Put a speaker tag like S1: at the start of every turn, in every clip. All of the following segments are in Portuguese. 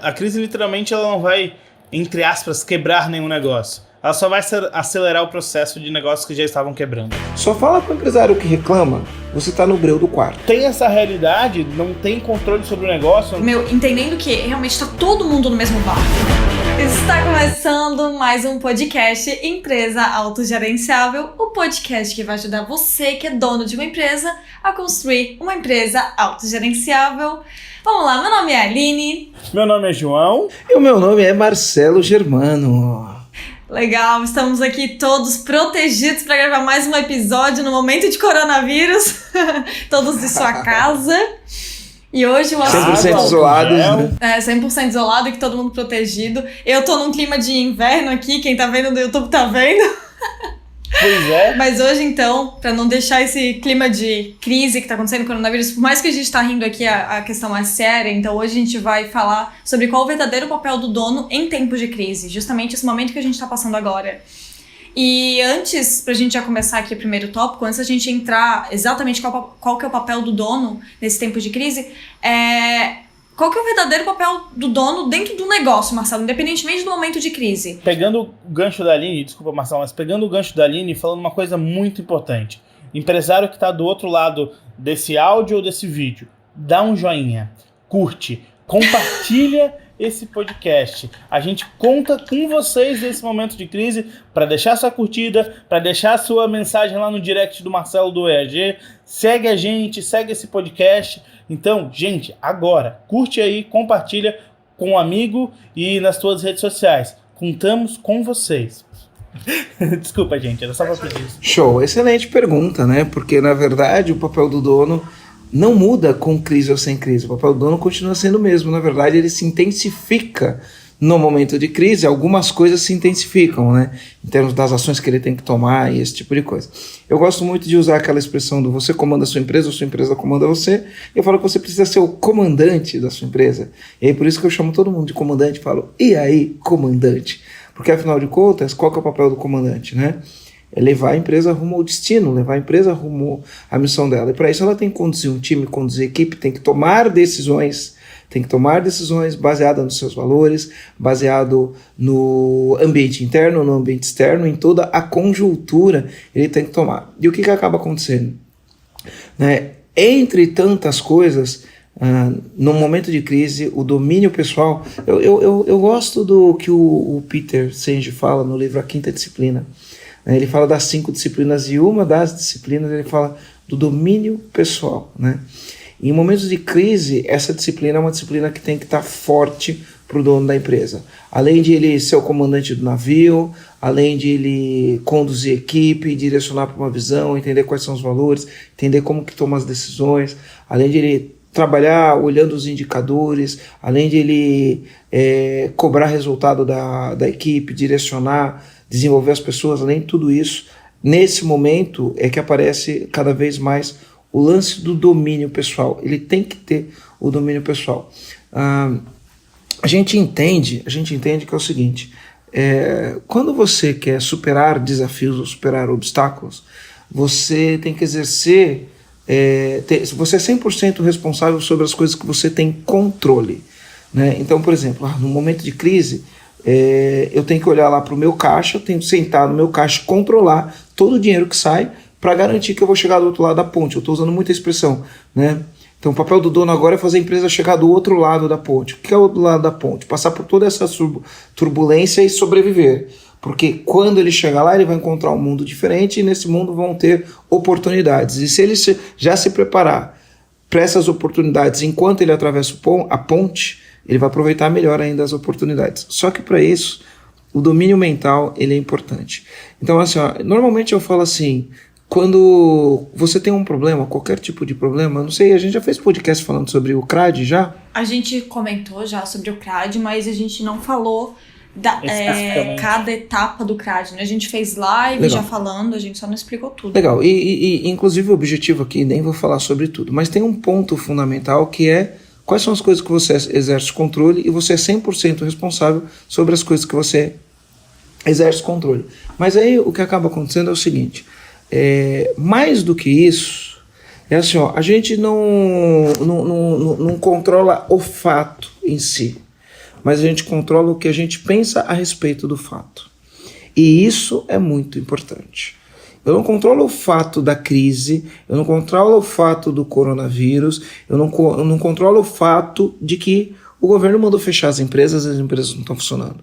S1: A crise literalmente ela não vai, entre aspas, quebrar nenhum negócio. Ela só vai acelerar o processo de negócios que já estavam quebrando.
S2: Só fala com o empresário que reclama, você tá no breu do quarto.
S1: Tem essa realidade, não tem controle sobre o negócio.
S3: Entendendo que realmente tá todo mundo no mesmo barco. Está começando mais um podcast Empresa Autogerenciável, o podcast que vai ajudar você que é dono de uma empresa a construir uma empresa autogerenciável. Vamos lá, meu nome é Aline.
S1: Meu nome é João.
S2: E o meu nome é Marcelo Germano.
S3: Legal, estamos aqui todos protegidos para gravar mais um episódio no momento de coronavírus, todos de sua casa. E hoje o assunto...
S2: 100% isolados, né?
S3: 100% isolado e que todo mundo protegido. Eu tô num clima de inverno aqui, quem tá vendo no YouTube tá vendo.
S1: Pois é.
S3: Mas hoje, então, pra não deixar esse clima de crise que tá acontecendo com o coronavírus, por mais que a gente tá rindo aqui, a questão é séria, então hoje a gente vai falar sobre qual o verdadeiro papel do dono em tempos de crise, justamente esse momento que a gente tá passando agora. E antes, pra gente já começar aqui o primeiro tópico, antes da gente entrar exatamente qual que é o papel do dono nesse tempo de crise, qual que é o verdadeiro papel do dono dentro do negócio, Marcelo, independentemente do momento de crise?
S1: Pegando o gancho da Aline, desculpa, Marcelo, mas pegando o gancho da Aline e falando uma coisa muito importante. Empresário que está do outro lado desse áudio ou desse vídeo, dá um joinha, curte, compartilha esse podcast. A gente conta com vocês nesse momento de crise para deixar sua curtida, para deixar sua mensagem lá no direct do Marcelo do EAG. Segue a gente, segue esse podcast. Então, gente, agora, curte aí, compartilha com um amigo e nas suas redes sociais. Contamos com vocês. Desculpa, gente, era só para pedir isso.
S2: Show, excelente pergunta, né? Porque, na verdade, o papel do dono não muda com crise ou sem crise. O papel do dono continua sendo o mesmo. Na verdade, ele se intensifica no momento de crise. Algumas coisas se intensificam, né? Em termos das ações que ele tem que tomar e esse tipo de coisa. Eu gosto muito de usar aquela expressão do você comanda a sua empresa, ou sua empresa comanda você. Eu falo que você precisa ser o comandante da sua empresa. E aí, por isso que eu chamo todo mundo de comandante. Falo, e aí, comandante? Porque, afinal de contas, qual que é o papel do comandante, né? É levar a empresa rumo ao destino, levar a empresa rumo à missão dela. E para isso ela tem que conduzir um time, conduzir a equipe, tem que tomar decisões baseadas nos seus valores, baseado no ambiente interno, no ambiente externo, em toda a conjuntura ele tem que tomar. E o que acaba acontecendo? Entre tantas coisas, no momento de crise, o domínio pessoal... Eu gosto do que o Peter Senge fala no livro A Quinta Disciplina. Ele fala das 5 disciplinas e uma das disciplinas ele fala do domínio pessoal, né? Em momentos de crise, essa disciplina é uma disciplina que tem que estar forte para o dono da empresa. Além de ele ser o comandante do navio, além de ele conduzir a equipe, direcionar para uma visão, entender quais são os valores, entender como que toma as decisões, além de ele trabalhar olhando os indicadores, além de ele cobrar resultado da equipe, direcionar, desenvolver as pessoas, além de tudo isso, nesse momento é que aparece cada vez mais o lance do domínio pessoal. Ele tem que ter o domínio pessoal. A gente entende que é o seguinte, quando você quer superar desafios ou superar obstáculos, você tem que exercer, você é 100% responsável sobre as coisas que você tem controle, né? Então, por exemplo, no momento de crise, eu tenho que olhar lá para o meu caixa, eu tenho que sentar no meu caixa e controlar todo o dinheiro que sai para garantir que eu vou chegar do outro lado da ponte. Eu estou usando muita expressão, né? Então o papel do dono agora é fazer a empresa chegar do outro lado da ponte. O que é o outro lado da ponte? Passar por toda essa turbulência e sobreviver. Porque quando ele chegar lá, ele vai encontrar um mundo diferente e nesse mundo vão ter oportunidades. E se ele já se preparar para essas oportunidades enquanto ele atravessa a ponte, ele vai aproveitar melhor ainda as oportunidades. Só que para isso, o domínio mental ele é importante. Então, assim, normalmente eu falo assim, quando você tem um problema, qualquer tipo de problema, não sei, a gente já fez podcast falando sobre o CRAD já?
S3: A gente comentou já sobre o CRAD, mas a gente não falou cada etapa do CRAD, né? A gente fez live Legal. Já falando, a gente só não explicou tudo.
S2: Legal, e inclusive o objetivo aqui, nem vou falar sobre tudo, mas tem um ponto fundamental que é quais são as coisas que você exerce controle e você é 100% responsável sobre as coisas que você exerce controle. Mas aí o que acaba acontecendo é o seguinte, mais do que isso, é assim, a gente não controla o fato em si. mas a gente controla o que a gente pensa a respeito do fato. E isso é muito importante. Eu não controlo o fato da crise, eu não controlo o fato do coronavírus, eu não controlo o fato de que o governo mandou fechar as empresas não estão funcionando.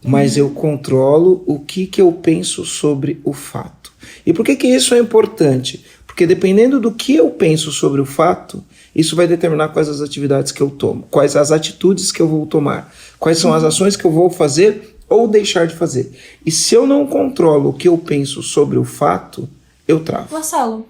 S2: Mas eu controlo o que eu penso sobre o fato. E por que isso é importante? Porque dependendo do que eu penso sobre o fato, isso vai determinar quais as atividades que eu tomo, quais as atitudes que eu vou tomar, quais são as ações que eu vou fazer ou deixar de fazer. E se eu não controlo o que eu penso sobre o fato, eu travo.
S3: Marcelo,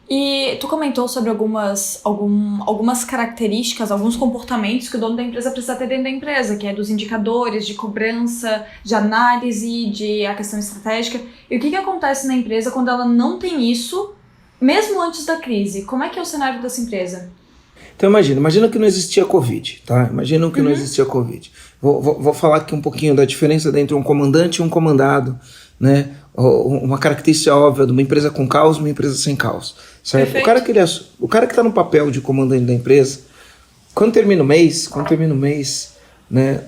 S3: e tu comentou sobre algumas características, alguns comportamentos que o dono da empresa precisa ter dentro da empresa, que é dos indicadores, de cobrança, de análise, de a questão estratégica. E o que acontece na empresa quando ela não tem isso, mesmo antes da crise? Como é que é o cenário dessa empresa?
S2: Então imagina que não existia Covid, tá? Imagina que não existia Covid. Vou falar aqui um pouquinho da diferença entre um comandante e um comandado, né? Uma característica óbvia de uma empresa com caos e uma empresa sem caos, certo? O cara que está no papel de comandante da empresa, quando termina o mês, né?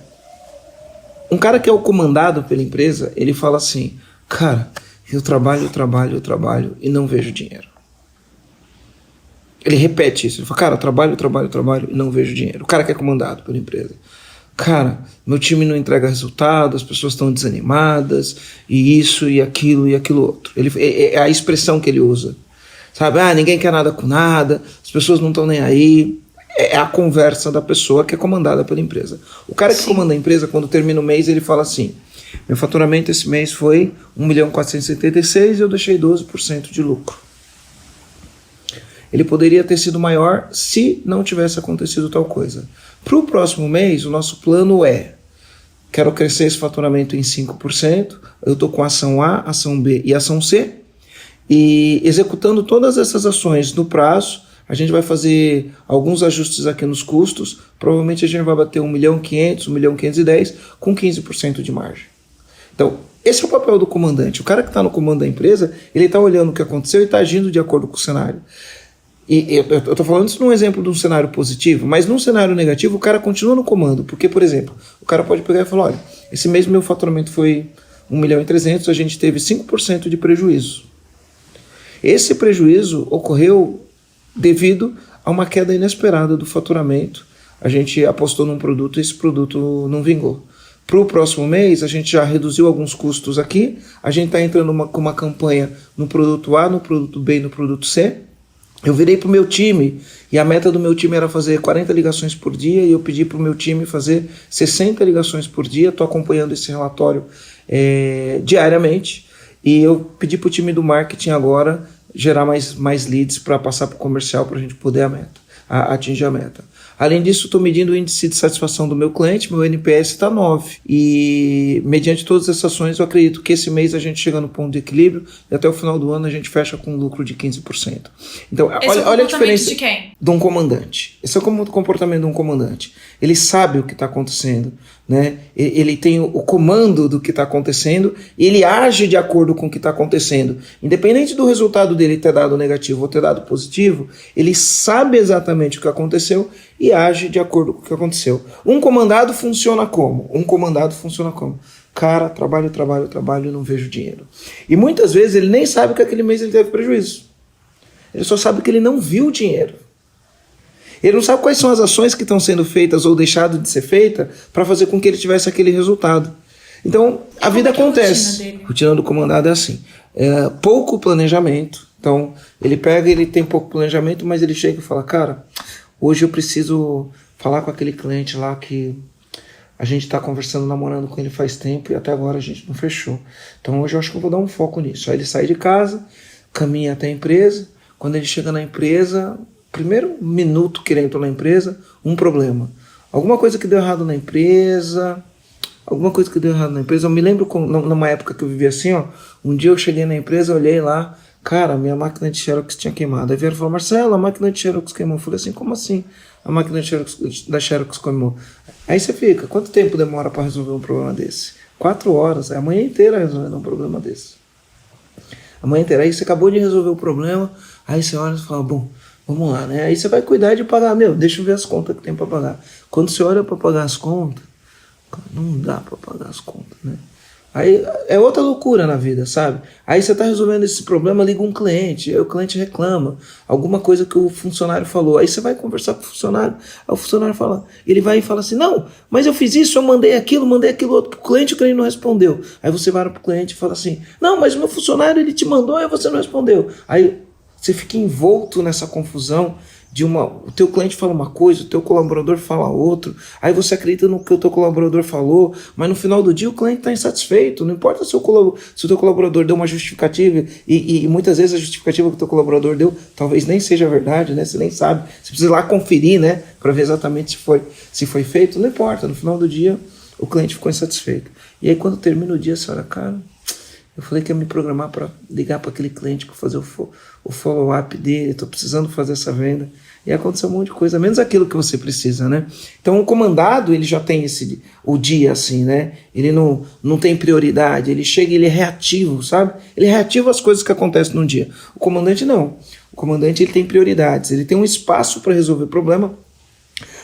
S2: Um cara que é o comandado pela empresa, ele fala assim, cara, eu trabalho e não vejo dinheiro. Ele repete isso, ele fala, cara, eu trabalho e não vejo dinheiro. O cara que é comandado pela empresa. Cara, meu time não entrega resultado, as pessoas estão desanimadas, e isso, e aquilo outro. É a expressão que ele usa. Sabe, ninguém quer nada com nada, as pessoas não estão nem aí. É a conversa da pessoa que é comandada pela empresa. O cara que comanda a empresa, quando termina o mês, ele fala assim, meu faturamento esse mês foi 1.476.000 e eu deixei 12% de lucro. Ele poderia ter sido maior se não tivesse acontecido tal coisa. Para o próximo mês, o nosso plano é, quero crescer esse faturamento em 5%, eu estou com ação A, ação B e ação C, e executando todas essas ações no prazo, a gente vai fazer alguns ajustes aqui nos custos, provavelmente a gente vai bater 1.500.000, 1.510.000 com 15% de margem. Então, esse é o papel do comandante. O cara que está no comando da empresa, ele está olhando o que aconteceu e está agindo de acordo com o cenário. E eu estou falando isso num exemplo de um cenário positivo, mas num cenário negativo o cara continua no comando, porque, por exemplo, o cara pode pegar e falar, olha, esse mês meu faturamento foi 1.300.000, a gente teve 5% de prejuízo. Esse prejuízo ocorreu devido a uma queda inesperada do faturamento. A gente apostou num produto e esse produto não vingou. Para o próximo mês, a gente já reduziu alguns custos aqui, a gente está entrando com uma campanha no produto A, no produto B e no produto C. Eu virei para o meu time e a meta do meu time era fazer 40 ligações por dia e eu pedi para o meu time fazer 60 ligações por dia. Estou acompanhando esse relatório diariamente e eu pedi para o time do marketing agora gerar mais leads para passar para o comercial para a gente poder atingir a meta. Além disso, estou medindo o índice de satisfação do meu cliente, meu NPS está 9. E mediante todas essas ações, eu acredito que esse mês a gente chega no ponto de equilíbrio e até o final do ano a gente fecha com um lucro de 15%. Então, olha a diferença
S3: de quem?
S2: De um comandante. Esse é o comportamento de um comandante. Ele sabe o que está acontecendo, né? Ele tem o comando do que está acontecendo e ele age de acordo com o que está acontecendo. Independente do resultado dele ter dado negativo ou ter dado positivo, ele sabe exatamente o que aconteceu e age de acordo com o que aconteceu. Um comandado funciona como? Cara, trabalho e não vejo dinheiro. E muitas vezes ele nem sabe que aquele mês ele teve prejuízo. Ele só sabe que ele não viu dinheiro. Ele não sabe quais são as ações que estão sendo feitas ou deixadas de ser feitas para fazer com que ele tivesse aquele resultado. Então, a vida acontece. A rotina do comandado é assim. Pouco planejamento. Então, ele tem pouco planejamento, mas ele chega e fala, cara, hoje eu preciso falar com aquele cliente lá que a gente está conversando, namorando com ele faz tempo e até agora a gente não fechou. Então, hoje eu acho que eu vou dar um foco nisso. Aí ele sai de casa, caminha até a empresa. Quando ele chega na empresa, primeiro minuto que ele entrou na empresa, um problema. Alguma coisa que deu errado na empresa. Eu me lembro numa época que eu vivia assim, ó. Um dia eu cheguei na empresa, olhei lá, cara, minha máquina de Xerox tinha queimado. Aí vieram e falaram, Marcelo, a máquina de Xerox queimou. Eu falei assim, como assim a máquina da Xerox queimou? Aí você fica, quanto tempo demora para resolver um problema desse? 4 horas, é a manhã inteira resolvendo um problema desse. A manhã inteira, aí você acabou de resolver o problema, aí você olha e fala, bom, vamos lá, né? Aí você vai cuidar de pagar, deixa eu ver as contas que tem para pagar. Quando você olha para pagar as contas, Não dá para pagar as contas, né? Aí é outra loucura na vida, sabe? Aí você tá resolvendo esse problema, liga um cliente, aí o cliente reclama, alguma coisa que o funcionário falou. Aí você vai conversar com o funcionário, aí o funcionário fala, ele vai e fala assim, não, mas eu fiz isso, eu mandei aquilo outro, o cliente não respondeu. Aí você vai pro cliente e fala assim, não, mas o meu funcionário ele te mandou e você não respondeu. Aí você fica envolto nessa confusão o teu cliente fala uma coisa, o teu colaborador fala outro, aí você acredita no que o teu colaborador falou, mas no final do dia o cliente está insatisfeito, não importa se o teu colaborador deu uma justificativa, e muitas vezes a justificativa que o teu colaborador deu talvez nem seja verdade, né? Você nem sabe, você precisa ir lá conferir, né? Para ver exatamente se foi feito, não importa, no final do dia o cliente ficou insatisfeito. E aí quando termina o dia, você olha, cara, eu falei que ia me programar para ligar para aquele cliente para fazer o follow-up dele, estou precisando fazer essa venda. E aconteceu um monte de coisa, menos aquilo que você precisa, né? Então o comandado, ele já tem o dia assim, né? Ele não tem prioridade, ele chega e ele é reativo, sabe? Ele é reativo às coisas que acontecem no dia. O comandante não. O comandante ele tem prioridades, ele tem um espaço para resolver problema,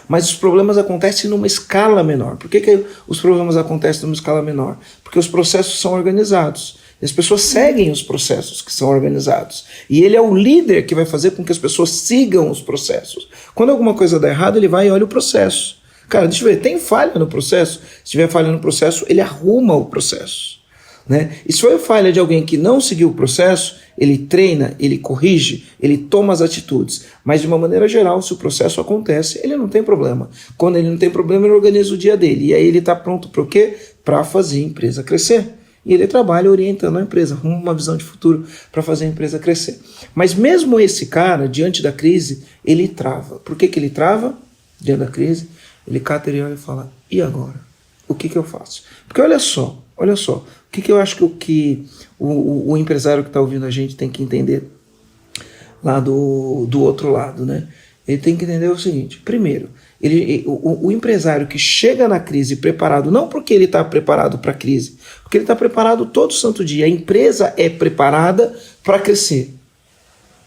S2: mas os problemas acontecem numa escala menor. Por que os problemas acontecem numa escala menor? Porque os processos são organizados. E as pessoas seguem os processos que são organizados. E ele é o líder que vai fazer com que as pessoas sigam os processos. Quando alguma coisa dá errado, ele vai e olha o processo. Cara, deixa eu ver, tem falha no processo? Se tiver falha no processo, ele arruma o processo. Né? E se for falha de alguém que não seguiu o processo, ele treina, ele corrige, ele toma as atitudes. Mas de uma maneira geral, se o processo acontece, ele não tem problema. Quando ele não tem problema, ele organiza o dia dele. E aí ele está pronto para o quê? Para fazer a empresa crescer. E ele trabalha orientando a empresa, arruma uma visão de futuro para fazer a empresa crescer. Mas mesmo esse cara, diante da crise, ele trava. Por que ele trava? Diante da crise, ele cata e olha e fala, e agora? O que eu faço? Porque olha só, o que eu acho que o empresário que está ouvindo a gente tem que entender lá do outro lado, né? Ele tem que entender o seguinte, primeiro, o empresário que chega na crise preparado, não porque ele está preparado para a crise, porque ele está preparado todo santo dia. A empresa é preparada para crescer.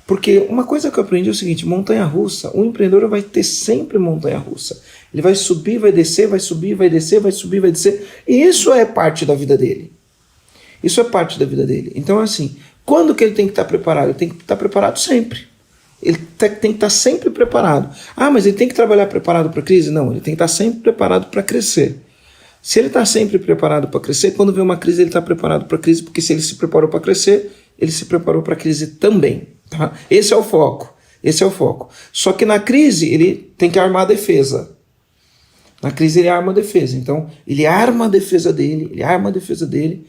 S2: Porque uma coisa que eu aprendi é o seguinte, montanha-russa, o empreendedor vai ter sempre montanha-russa. Ele vai subir, vai descer, vai subir, vai descer, vai subir, vai descer. E isso é parte da vida dele. Isso é parte da vida dele. Então, assim, quando que ele tem que estar preparado? Ele tem que estar preparado sempre. Ele tem que estar sempre preparado. Ah, mas ele tem que trabalhar preparado para a crise? Não, ele tem que estar sempre preparado para crescer. Se ele está sempre preparado para crescer, quando vem uma crise, ele está preparado para a crise, porque se ele se preparou para crescer, ele se preparou para a crise também. Tá? Esse é o foco. Esse é o foco. Só que na crise, ele tem que armar a defesa. Na crise, ele arma a defesa. Então, ele arma a defesa dele,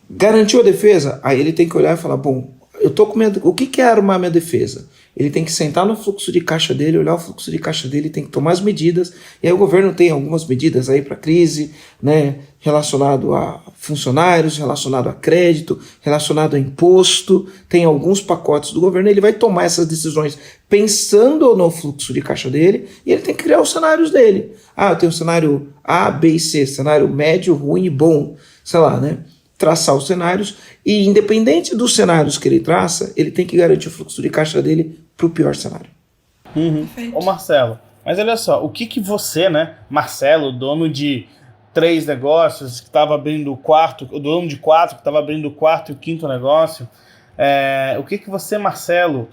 S2: garantiu a defesa, aí ele tem que olhar e falar, bom, eu tô com medo. O que é armar minha defesa? Ele tem que sentar no fluxo de caixa dele, olhar o fluxo de caixa dele, tem que tomar as medidas. E aí o governo tem algumas medidas aí para crise, né, relacionado a funcionários, relacionado a crédito, relacionado a imposto. Tem alguns pacotes do governo. Ele vai tomar essas decisões pensando no fluxo de caixa dele e ele tem que criar os cenários dele. Ah, eu tenho o cenário A, B e C, cenário médio, ruim e bom, sei lá, né? Traçar os cenários e independente dos cenários que ele traça, ele tem que garantir o fluxo de caixa dele para o pior cenário.
S1: Ô Marcelo, mas olha só, o que você, né, Marcelo, dono de 3 negócios, que estava abrindo o quarto, o dono de 4, que estava abrindo o quarto e o 5º negócio, o que você, Marcelo,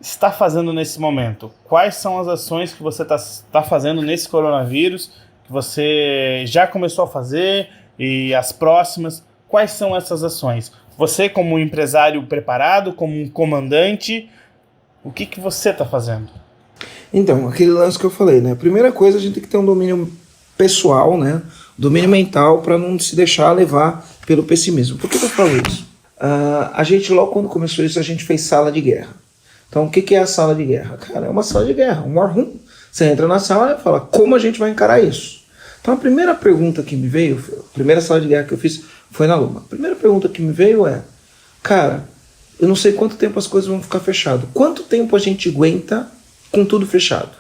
S1: está fazendo nesse momento? Quais são as ações que você está fazendo nesse coronavírus, que você já começou a fazer e as próximas? Quais são essas ações? Você, como um empresário preparado, como um comandante, o que você está fazendo?
S2: Então, aquele lance que eu falei, né? A primeira coisa, a gente tem que ter um domínio pessoal, né? Domínio mental, para não se deixar levar pelo pessimismo. Por que eu falo isso? A gente, logo quando começou isso, a gente fez sala de guerra. Então, o que é a sala de guerra? Cara, é uma sala de guerra, um war room. Você entra na sala e fala, como a gente vai encarar isso? Então, a primeira pergunta que me veio, a primeira sala de guerra que eu fiz, foi na Luma. A primeira pergunta que me veio é, cara, eu não sei quanto tempo as coisas vão ficar fechadas. Quanto tempo a gente aguenta com tudo fechado?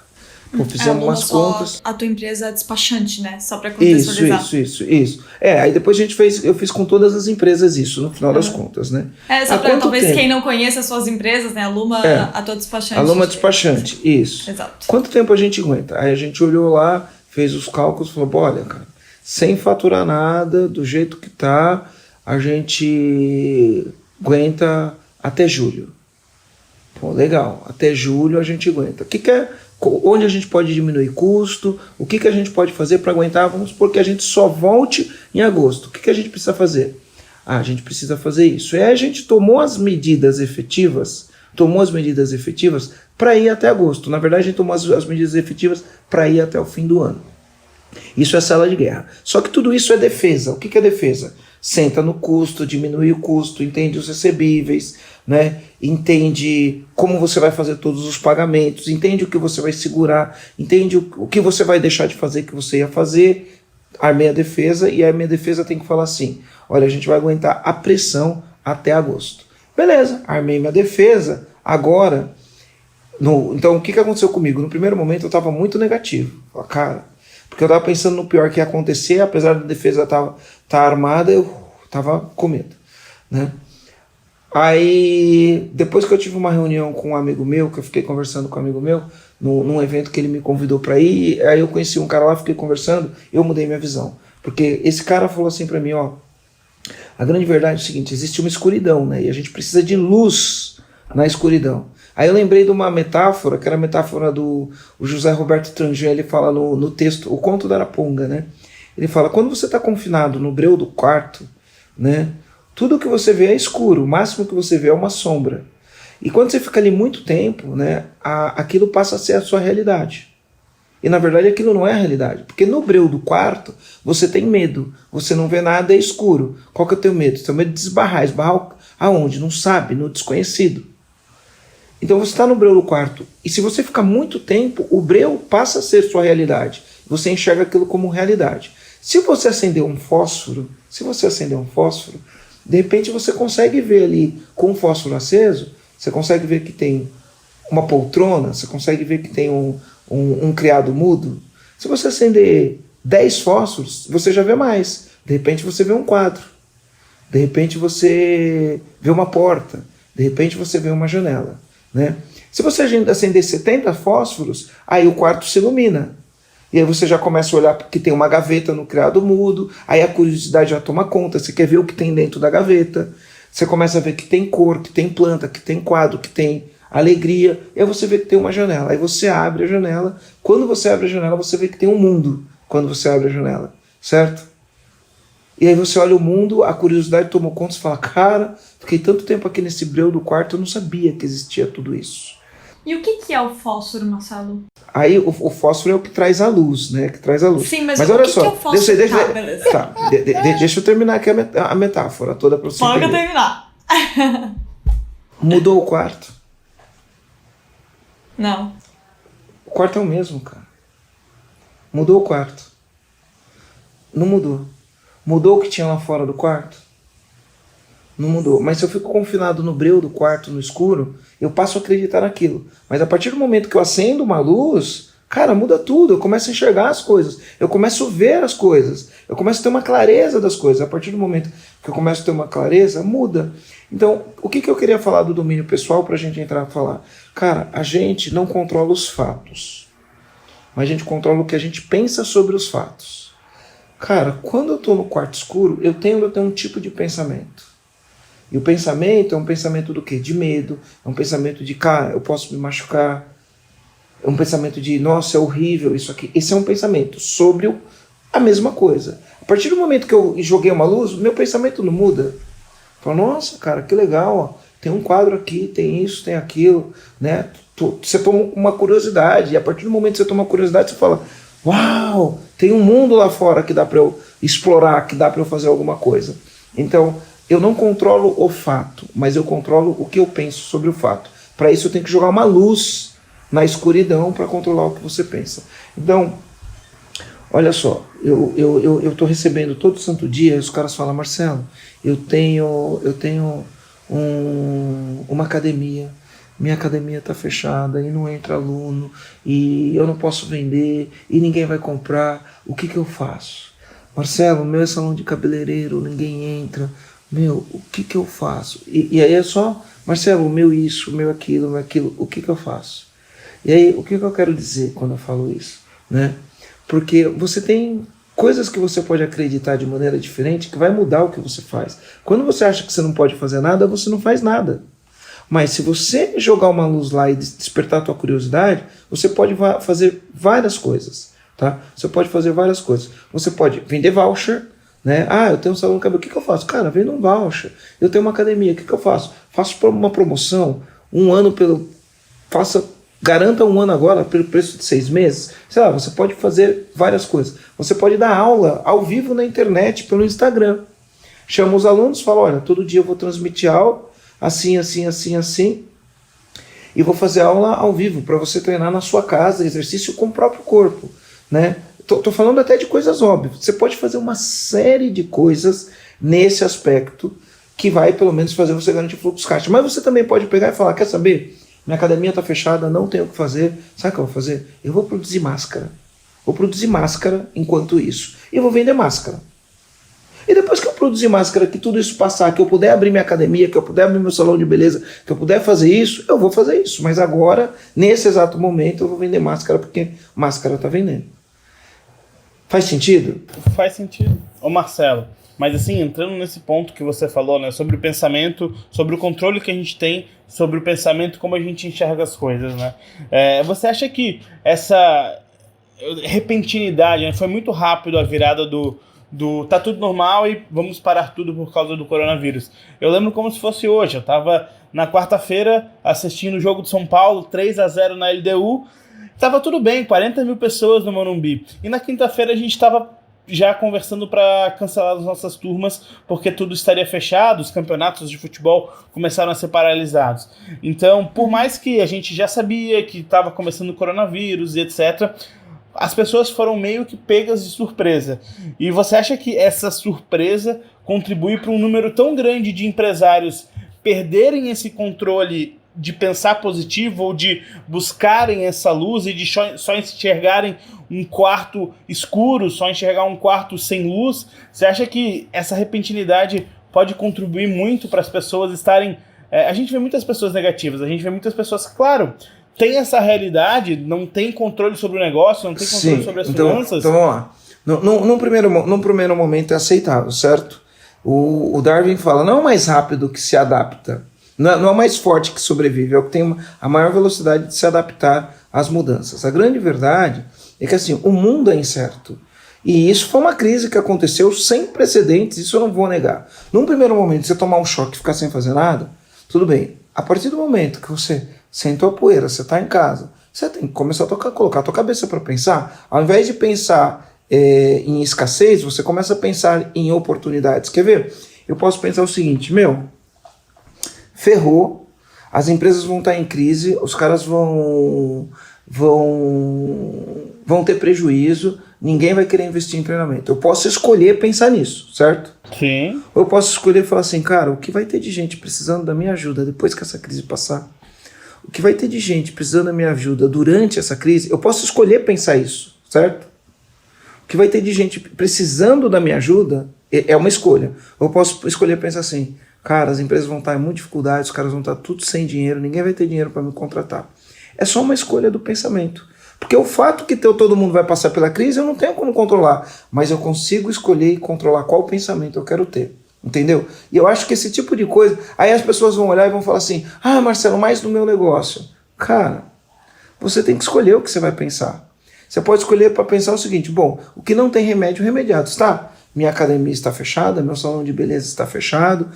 S2: Pô, fizemos umas contas.
S3: A tua empresa é despachante, né? Só para contextualizar.
S2: Isso. Aí depois eu fiz com todas as empresas isso, no final das contas, né?
S3: Só para talvez tempo? Quem não conheça as suas empresas, né? A Luma, a tua despachante.
S2: A Luma despachante, isso.
S3: Exato.
S2: Quanto tempo a gente aguenta? Aí a gente olhou lá, fez os cálculos e falou, olha, cara, sem faturar nada, do jeito que tá, a gente aguenta até julho. Pô, legal, até julho a gente aguenta. Onde a gente pode diminuir custo? O que a gente pode fazer para aguentar? Vamos supor que a gente só volte em agosto. O que a gente precisa fazer? A gente precisa fazer isso. E aí a gente tomou as medidas efetivas para ir até agosto. Na verdade, a gente tomou as medidas efetivas para ir até o fim do ano. Isso é sala de guerra. Só que tudo isso é defesa. O que é defesa? Senta no custo, diminui o custo, entende os recebíveis, né? Entende como você vai fazer todos os pagamentos, entende o que você vai segurar, entende o que você vai deixar de fazer que você ia fazer. Armei a defesa, e a minha defesa tem que falar assim, olha, a gente vai aguentar a pressão até agosto. Beleza, armei minha defesa, agora... Então, o que aconteceu comigo? No primeiro momento eu estava muito negativo. Cara, porque eu estava pensando no pior que ia acontecer, apesar da defesa estar armada, eu estava com medo, né? Aí, depois que eu tive uma reunião com um amigo meu, que eu fiquei conversando com um amigo meu, num evento que ele me convidou para ir, aí eu conheci um cara lá, fiquei conversando, eu mudei minha visão. Porque esse cara falou assim para mim, ó, a grande verdade é o seguinte, existe uma escuridão, né? E a gente precisa de luz na escuridão. Aí eu lembrei de uma metáfora, que era a metáfora do José Roberto Trangel, ele fala no texto, o Conto da Araponga, né? Ele fala, quando você está confinado no breu do quarto, né? Tudo que você vê é escuro, o máximo que você vê é uma sombra. E quando você fica ali muito tempo, né, aquilo passa a ser a sua realidade. E na verdade aquilo não é a realidade. Porque no breu do quarto, você tem medo. Você não vê nada, é escuro. Qual que é o teu medo? Você tem medo de esbarrar. Esbarrar aonde? Não sabe, no desconhecido. Então você está no breu do quarto. E se você ficar muito tempo, o breu passa a ser sua realidade. Você enxerga aquilo como realidade. Se você acender um fósforo, de repente você consegue ver ali, com o fósforo aceso, você consegue ver que tem uma poltrona, você consegue ver que tem um criado mudo. Se você acender 10 fósforos, você já vê mais. De repente você vê um quadro. De repente você vê uma porta. De repente você vê uma janela, né? Se você acender 70 fósforos, aí o quarto se ilumina. E aí você já começa a olhar que tem uma gaveta no criado mudo, aí a curiosidade já toma conta, você quer ver o que tem dentro da gaveta, você começa a ver que tem cor, que tem planta, que tem quadro, que tem alegria, e aí você vê que tem uma janela, aí você abre a janela, quando você abre a janela você vê que tem um mundo, quando você abre a janela, certo? E aí você olha o mundo, a curiosidade tomou conta, você fala, cara, fiquei tanto tempo aqui nesse breu do quarto, eu não sabia que existia tudo isso.
S3: E o que é o fósforo, Marcelo?
S2: Aí o fósforo é o que traz a luz, né? Que traz a luz.
S3: Sim, mas
S2: olha
S3: o que
S2: só,
S3: é o fósforo? Beleza.
S2: Deixa eu terminar aqui a metáfora toda para você
S3: Pode
S2: entender.
S3: terminar.
S2: Mudou o quarto?
S3: Não.
S2: O quarto é o mesmo, cara. Mudou o quarto? Não mudou. Mudou o que tinha lá fora do quarto? Não mudou. Mas se eu fico confinado no breu do quarto, no escuro, eu passo a acreditar naquilo. Mas a partir do momento que eu acendo uma luz, cara, muda tudo. Eu começo a enxergar as coisas. Eu começo a ver as coisas. Eu começo a ter uma clareza das coisas. A partir do momento que eu começo a ter uma clareza, muda. Então, o que eu queria falar do domínio pessoal para a gente entrar a falar? Cara, a gente não controla os fatos. Mas a gente controla o que a gente pensa sobre os fatos. Cara, quando eu estou no quarto escuro, eu tendo a ter um tipo de pensamento. E o pensamento é um pensamento do quê? De medo, é um pensamento de, cara, eu posso me machucar, é um pensamento de, nossa, é horrível isso aqui. Esse é um pensamento sobre a mesma coisa. A partir do momento que eu joguei uma luz, meu pensamento não muda. Fala, nossa, cara, que legal, ó. Tem um quadro aqui, tem isso, tem aquilo, né? Você toma uma curiosidade, e a partir do momento que você toma uma curiosidade, você fala, uau, tem um mundo lá fora que dá para eu explorar, que dá para eu fazer alguma coisa. Então, eu não controlo o fato, mas eu controlo o que eu penso sobre o fato. Para isso eu tenho que jogar uma luz na escuridão para controlar o que você pensa. Então, olha só, eu estou recebendo todo santo dia, e os caras falam, Marcelo, eu tenho uma academia, minha academia está fechada e não entra aluno, e eu não posso vender, e ninguém vai comprar, o que eu faço? Marcelo, meu é salão de cabeleireiro, ninguém entra, meu, o que eu faço? E aí é só, Marcelo, o meu isso, o meu aquilo, o que eu faço? E aí, o que eu quero dizer quando eu falo isso, né? Porque você tem coisas que você pode acreditar de maneira diferente que vai mudar o que você faz. Quando você acha que você não pode fazer nada, você não faz nada. Mas se você jogar uma luz lá e despertar a tua curiosidade, você pode fazer várias coisas. Tá? Você pode fazer várias coisas. Você pode vender voucher, né? Ah, eu tenho um salão de cabelo, o que eu faço? Cara, vendo um voucher. Eu tenho uma academia, o que eu faço? Faço uma promoção, um ano garanta um ano agora pelo preço de 6 meses. Sei lá, você pode fazer várias coisas. Você pode dar aula ao vivo na internet, pelo Instagram. Chama os alunos, fala, olha, todo dia eu vou transmitir aula, assim, e vou fazer aula ao vivo para você treinar na sua casa, exercício com o próprio corpo, né? Tô falando até de coisas óbvias. Você pode fazer uma série de coisas nesse aspecto que vai pelo menos fazer você garantir fluxo caixa. Mas você também pode pegar e falar, quer saber? Minha academia está fechada, não tenho o que fazer. Sabe o que eu vou fazer? Eu vou produzir máscara. Vou produzir máscara enquanto isso. E vou vender máscara. E depois que eu produzir máscara, que tudo isso passar, que eu puder abrir minha academia, que eu puder abrir meu salão de beleza, que eu puder fazer isso, eu vou fazer isso. Mas agora, nesse exato momento, eu vou vender máscara porque máscara está vendendo. Faz sentido?
S1: Faz sentido. Ô Marcelo, mas assim, entrando nesse ponto que você falou, né, sobre o pensamento, sobre o controle que a gente tem, sobre o pensamento, como a gente enxerga as coisas, né? Você acha que essa repentinidade, né, foi muito rápido a virada do tá tudo normal e vamos parar tudo por causa do coronavírus? Eu lembro como se fosse hoje. Eu tava na quarta-feira assistindo o jogo do São Paulo, 3-0 na LDU. Tava tudo bem, 40 mil pessoas no Morumbi. E na quinta-feira a gente tava já conversando para cancelar as nossas turmas, porque tudo estaria fechado, os campeonatos de futebol começaram a ser paralisados. Então, por mais que a gente já sabia que estava começando o coronavírus e etc., as pessoas foram meio que pegas de surpresa. E você acha que essa surpresa contribui para um número tão grande de empresários perderem esse controle de pensar positivo ou de buscarem essa luz e de só enxergarem um quarto escuro, só enxergar um quarto sem luz? Você acha que essa repentinidade pode contribuir muito para as pessoas estarem... a gente vê muitas pessoas negativas, a gente vê muitas pessoas, claro, tem essa realidade, não tem controle sobre o negócio, não tem controle sobre as finanças.
S2: Então vamos lá. Num primeiro momento é aceitável, certo? O Darwin fala, não é o mais rápido que se adapta, não é o mais forte que sobrevive, é o que tem a maior velocidade de se adaptar às mudanças. A grande verdade é que assim, o mundo é incerto. E isso foi uma crise que aconteceu sem precedentes, isso eu não vou negar. Num primeiro momento, você tomar um choque e ficar sem fazer nada, tudo bem. A partir do momento que você sentou a poeira, você está em casa, você tem que começar a colocar a tua cabeça para pensar. Ao invés de pensar em escassez, você começa a pensar em oportunidades. Quer ver? Eu posso pensar o seguinte, ferrou, as empresas vão estar em crise, os caras vão ter prejuízo, ninguém vai querer investir em treinamento. Eu posso escolher pensar nisso, certo?
S1: Sim.
S2: Ou eu posso escolher falar assim, cara, o que vai ter de gente precisando da minha ajuda depois que essa crise passar? O que vai ter de gente precisando da minha ajuda durante essa crise? Eu posso escolher pensar isso, certo? O que vai ter de gente precisando da minha ajuda é uma escolha. Eu posso escolher pensar assim, cara, as empresas vão estar em muita dificuldade, os caras vão estar tudo sem dinheiro, ninguém vai ter dinheiro para me contratar. É só uma escolha do pensamento. Porque o fato que todo mundo vai passar pela crise, eu não tenho como controlar. Mas eu consigo escolher e controlar qual pensamento eu quero ter. Entendeu? E eu acho que esse tipo de coisa... Aí as pessoas vão olhar e vão falar assim, ah, Marcelo, mais do meu negócio. Cara, você tem que escolher o que você vai pensar. Você pode escolher para pensar o seguinte, bom, o que não tem remédio, remediado está. Minha academia está fechada, meu salão de beleza está fechado,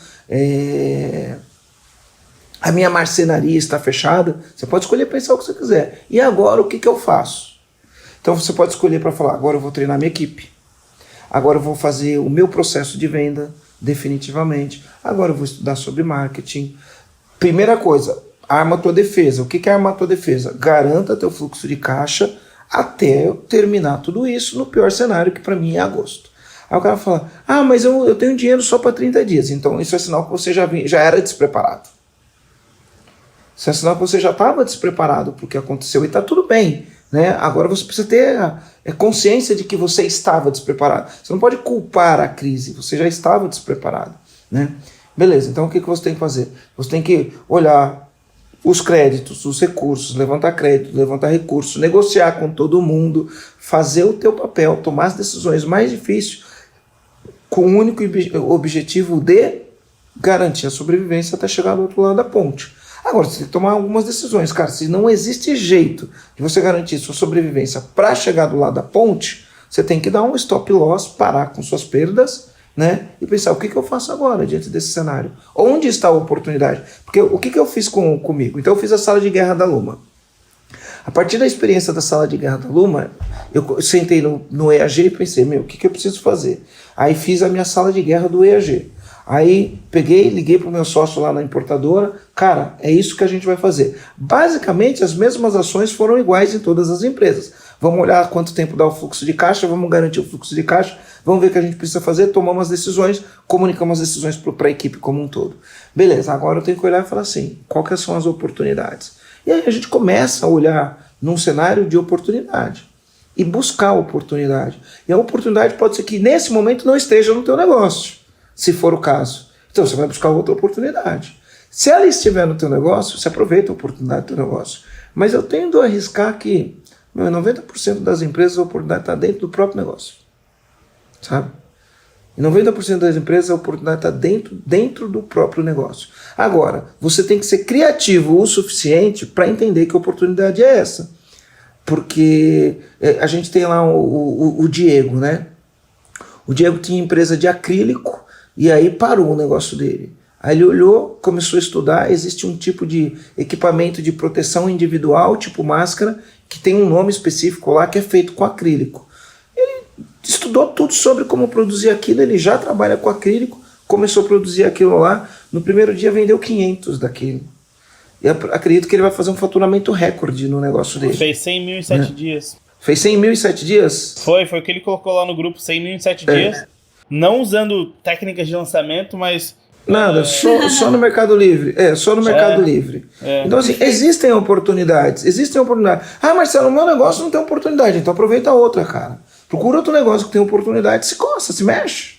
S2: a minha marcenaria está fechada. Você pode escolher pensar o que você quiser. E agora, o que eu faço? Então você pode escolher para falar, agora eu vou treinar minha equipe. Agora eu vou fazer o meu processo de venda, definitivamente. Agora eu vou estudar sobre marketing. Primeira coisa, arma a tua defesa. O que é armar a tua defesa? Garanta teu fluxo de caixa até eu terminar tudo isso no pior cenário, que para mim é agosto. Aí o cara fala, ah, mas eu tenho dinheiro só para 30 dias. Então isso é sinal que você já era despreparado. Isso é sinal que você já estava despreparado para o que aconteceu e está tudo bem. Né? Agora você precisa ter consciência de que você estava despreparado. Você não pode culpar a crise, você já estava despreparado. Né? Beleza, então o que você tem que fazer? Você tem que olhar os créditos, os recursos, levantar crédito, levantar recursos, negociar com todo mundo, fazer o teu papel, tomar as decisões mais difíceis com o único objetivo de garantir a sobrevivência até chegar do outro lado da ponte. Agora, você tem que tomar algumas decisões. Cara, se não existe jeito de você garantir sua sobrevivência para chegar do lado da ponte, você tem que dar um stop loss, parar com suas perdas, né? E pensar, o que eu faço agora diante desse cenário? Onde está a oportunidade? Porque o que eu fiz comigo? Então eu fiz a sala de guerra da Luma. A partir da experiência da sala de guerra da Luma, eu sentei no EAG e pensei, o que eu preciso fazer? Aí fiz a minha sala de guerra do EAG. Aí peguei, liguei para o meu sócio lá na importadora, cara, é isso que a gente vai fazer. Basicamente as mesmas ações foram iguais em todas as empresas. Vamos olhar quanto tempo dá o fluxo de caixa, vamos garantir o fluxo de caixa, vamos ver o que a gente precisa fazer, tomamos as decisões, comunicamos as decisões para a equipe como um todo. Beleza, agora eu tenho que olhar e falar assim, quais são as oportunidades? E aí a gente começa a olhar num cenário de oportunidade e buscar a oportunidade. E a oportunidade pode ser que nesse momento não esteja no teu negócio, se for o caso. Então você vai buscar outra oportunidade. Se ela estiver no teu negócio, você aproveita a oportunidade do teu negócio. Mas eu tendo a arriscar que 90% das empresas a oportunidade está dentro do próprio negócio. Sabe? Em 90% das empresas a oportunidade está dentro do próprio negócio. Agora, você tem que ser criativo o suficiente para entender que a oportunidade é essa. Porque a gente tem lá o Diego, né? O Diego tinha empresa de acrílico e aí parou o negócio dele. Aí ele olhou, começou a estudar, existe um tipo de equipamento de proteção individual, tipo máscara, que tem um nome específico lá que é feito com acrílico. Ele estudou tudo sobre como produzir aquilo, ele já trabalha com acrílico, começou a produzir aquilo lá, no primeiro dia vendeu 500 daquilo. E acredito que ele vai fazer um faturamento recorde no negócio dele.
S1: Fez 100 mil em 7 dias.
S2: Fez 100 mil em 7 dias?
S1: Foi o que ele colocou lá no grupo, 100 mil em 7 dias. Não usando técnicas de lançamento, mas...
S2: Nada, só no Mercado Livre. Só no Mercado Livre. Então, assim, existem oportunidades. Ah, Marcelo, o meu negócio não tem oportunidade, então aproveita outra, cara. Procura outro negócio que tem oportunidade, se coça, se mexe.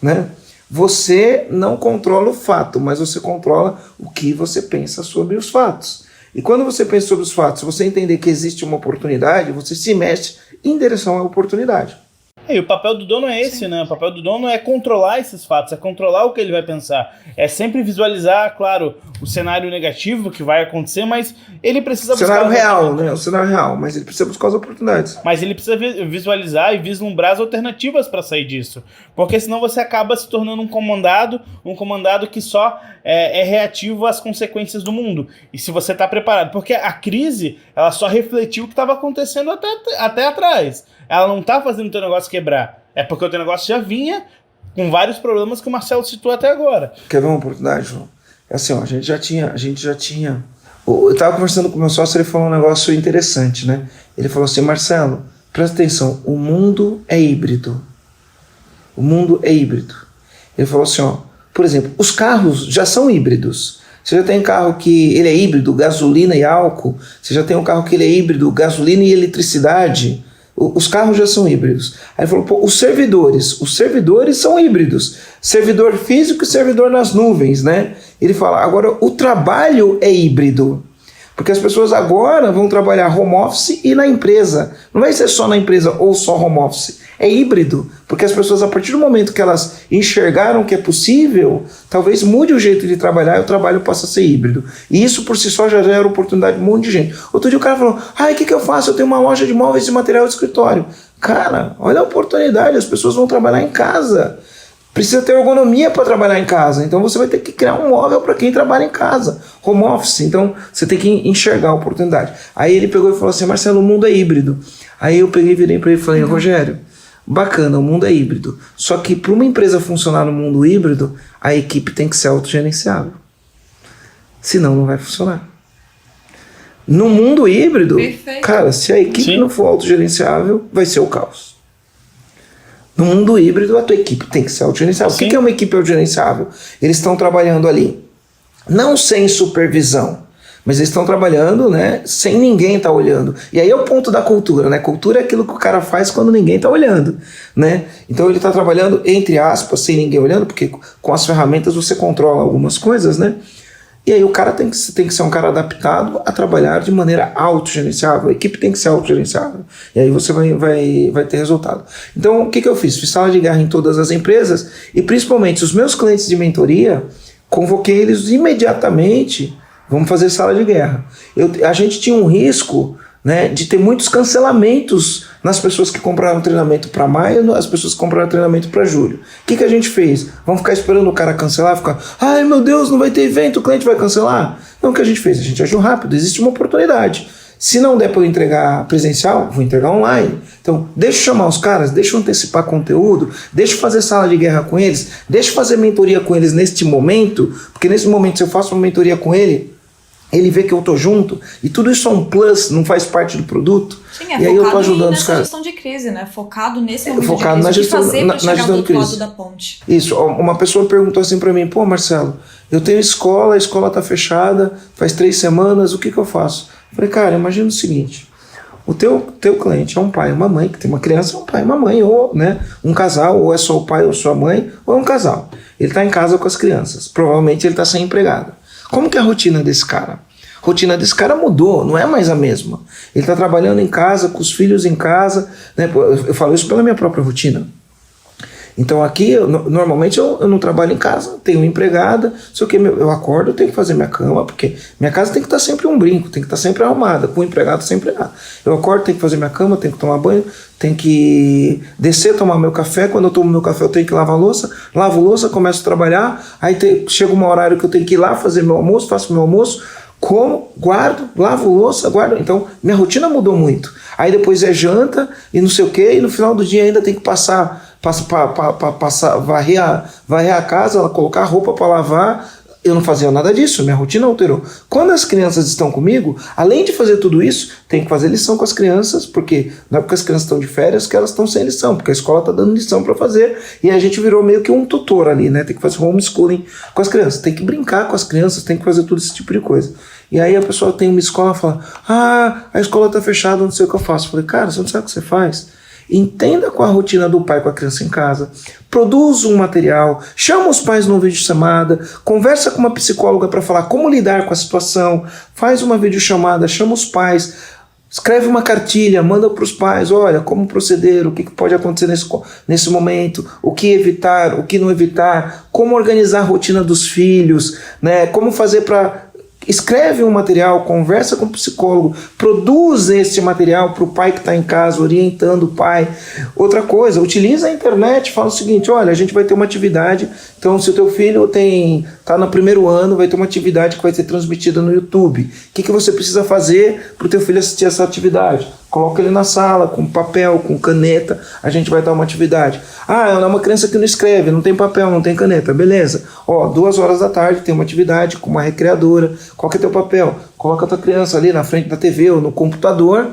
S2: Né? Você não controla o fato, mas você controla o que você pensa sobre os fatos. E quando você pensa sobre os fatos, você entender que existe uma oportunidade, você se mexe em direção à oportunidade.
S1: E o papel do dono é esse, né? O papel do dono é controlar esses fatos, é controlar o que ele vai pensar. É sempre visualizar, claro, o cenário negativo que vai acontecer, mas ele precisa buscar...
S2: Cenário real, né? O cenário real, mas ele precisa buscar as oportunidades.
S1: Mas ele precisa visualizar e vislumbrar as alternativas para sair disso. Porque senão você acaba se tornando um comandado que só é reativo às consequências do mundo. E se você está preparado... Porque a crise, ela só refletiu o que estava acontecendo até atrás. Ela não está fazendo o teu negócio quebrar. É porque o teu negócio já vinha com vários problemas que o Marcelo citou até agora.
S2: Quer ver uma oportunidade, João? É assim, ó, a gente já tinha... Eu estava conversando com o meu sócio, ele falou um negócio interessante, né? Ele falou assim, Marcelo, presta atenção, o mundo é híbrido. O mundo é híbrido. Ele falou assim, ó, por exemplo, os carros já são híbridos. Você já tem carro que ele é híbrido, gasolina e álcool. Você já tem um carro que ele é híbrido, gasolina e eletricidade. Os carros já são híbridos. Aí ele falou, pô, os servidores são híbridos. Servidor físico e servidor nas nuvens, né? Ele fala, agora o trabalho é híbrido. Porque as pessoas agora vão trabalhar home office e na empresa. Não vai ser só na empresa ou só home office. É híbrido. Porque as pessoas, a partir do momento que elas enxergaram que é possível, talvez mude o jeito de trabalhar e o trabalho possa ser híbrido. E isso por si só já gera oportunidade de um monte de gente. Outro dia o cara falou, o que eu faço? Eu tenho uma loja de móveis e material de escritório. Cara, olha a oportunidade, as pessoas vão trabalhar em casa. Precisa ter ergonomia para trabalhar em casa. Então você vai ter que criar um móvel para quem trabalha em casa. Home office. Então você tem que enxergar a oportunidade. Aí ele pegou e falou assim, Marcelo, o mundo é híbrido. Aí eu peguei, virei para ele e falei, Rogério, bacana, o mundo é híbrido. Só que para uma empresa funcionar no mundo híbrido, a equipe tem que ser autogerenciável. Senão não vai funcionar. No mundo híbrido, cara, se a equipe não for autogerenciável, vai ser o caos. No mundo híbrido, a tua equipe tem que ser autogerenciável. O que é uma equipe autogerenciável? Eles estão trabalhando ali, não sem supervisão, mas eles estão trabalhando, né, sem ninguém estar olhando. E aí é o ponto da cultura, né? Cultura é aquilo que o cara faz quando ninguém está olhando, né? Então ele está trabalhando, entre aspas, sem ninguém olhando, porque com as ferramentas você controla algumas coisas, né? E aí o cara tem que ser um cara adaptado a trabalhar de maneira autogerenciável, a equipe tem que ser autogerenciável, e aí você vai ter resultado. Então o que eu fiz? Fiz sala de guerra em todas as empresas, e principalmente os meus clientes de mentoria, convoquei eles imediatamente, vamos fazer sala de guerra. A gente tinha um risco, né, de ter muitos cancelamentos nas pessoas que compraram treinamento para maio, as pessoas que compraram treinamento para julho. O que a gente fez? Vamos ficar esperando o cara cancelar? Ficar, ai meu Deus, não vai ter evento, o cliente vai cancelar? Não, o que a gente fez? A gente agiu rápido, existe uma oportunidade. Se não der para eu entregar presencial, vou entregar online. Então, deixa eu chamar os caras, deixa eu antecipar conteúdo, deixa eu fazer sala de guerra com eles, deixa eu fazer mentoria com eles neste momento, porque nesse momento se eu faço uma mentoria com ele vê que eu tô junto, e tudo isso é um plus, não faz parte do produto.
S3: Sim,
S2: e aí eu tô ajudando os caras.
S3: Gestão de crise, né? Focado nesse momento
S2: focado
S3: de crise,
S2: na gestão,
S3: o que fazer
S2: na
S3: para chegar
S2: gestão
S3: do
S2: de
S3: outro
S2: crise.
S3: lado da ponte.
S2: Isso, uma pessoa perguntou assim para mim, pô Marcelo, eu tenho escola, a escola tá fechada, faz 3 semanas, o que eu faço? Eu falei, cara, imagina o seguinte, o teu cliente é um pai e uma mãe, que tem uma criança, é um pai e uma mãe, ou né, um casal, ou é só o pai ou sua mãe, ou é um casal. Ele está em casa com as crianças, provavelmente ele está sem empregado. Como que é a rotina desse cara? A rotina desse cara mudou, não é mais a mesma. Ele está trabalhando em casa, com os filhos em casa, né? Eu falo isso pela minha própria rotina. Então aqui, normalmente eu não trabalho em casa, tenho uma empregada, só que eu acordo, eu tenho que fazer minha cama, porque minha casa tem que estar sempre um brinco, tem que estar sempre arrumada, com o empregado sem empregado. Eu acordo, tenho que fazer minha cama, tenho que tomar banho, tenho que descer, tomar meu café, quando eu tomo meu café eu tenho que lavar a louça, lavo a louça, começo a trabalhar, aí chega um horário que eu tenho que ir lá fazer meu almoço, faço meu almoço, como, guardo, lavo louça, guardo. Então, minha rotina mudou muito. Aí depois é janta e não sei o que, e no final do dia ainda tem que passar varrer a casa, colocar a roupa para lavar. Eu não fazia nada disso, minha rotina alterou. Quando as crianças estão comigo, além de fazer tudo isso, tem que fazer lição com as crianças, porque não é porque as crianças estão de férias que elas estão sem lição, porque a escola está dando lição para fazer, e a gente virou meio que um tutor ali, né? Tem que fazer homeschooling com as crianças, tem que brincar com as crianças, tem que fazer todo esse tipo de coisa. E aí a pessoa tem uma escola e fala, a escola está fechada, não sei o que eu faço. Eu falei, cara, você não sabe o que você faz? Entenda qual a rotina do pai com a criança em casa, produza um material, chama os pais numa videochamada, conversa com uma psicóloga para falar como lidar com a situação, faz uma videochamada, chama os pais, escreve uma cartilha, manda para os pais, olha, como proceder, o que pode acontecer nesse momento, o que evitar, o que não evitar, como organizar a rotina dos filhos, né, como fazer para... Escreve um material, conversa com o psicólogo, produz esse material para o pai que está em casa, orientando o pai. Outra coisa, utiliza a internet, fala o seguinte, olha, a gente vai ter uma atividade, então se o teu filho está no primeiro ano, vai ter uma atividade que vai ser transmitida no YouTube. O que você precisa fazer para o teu filho assistir essa atividade? Coloca ele na sala, com papel, com caneta, a gente vai dar uma atividade. É uma criança que não escreve, não tem papel, não tem caneta, beleza. 2 horas da tarde tem uma atividade com uma recreadora, qual que é teu papel? Coloca a tua criança ali na frente da TV ou no computador,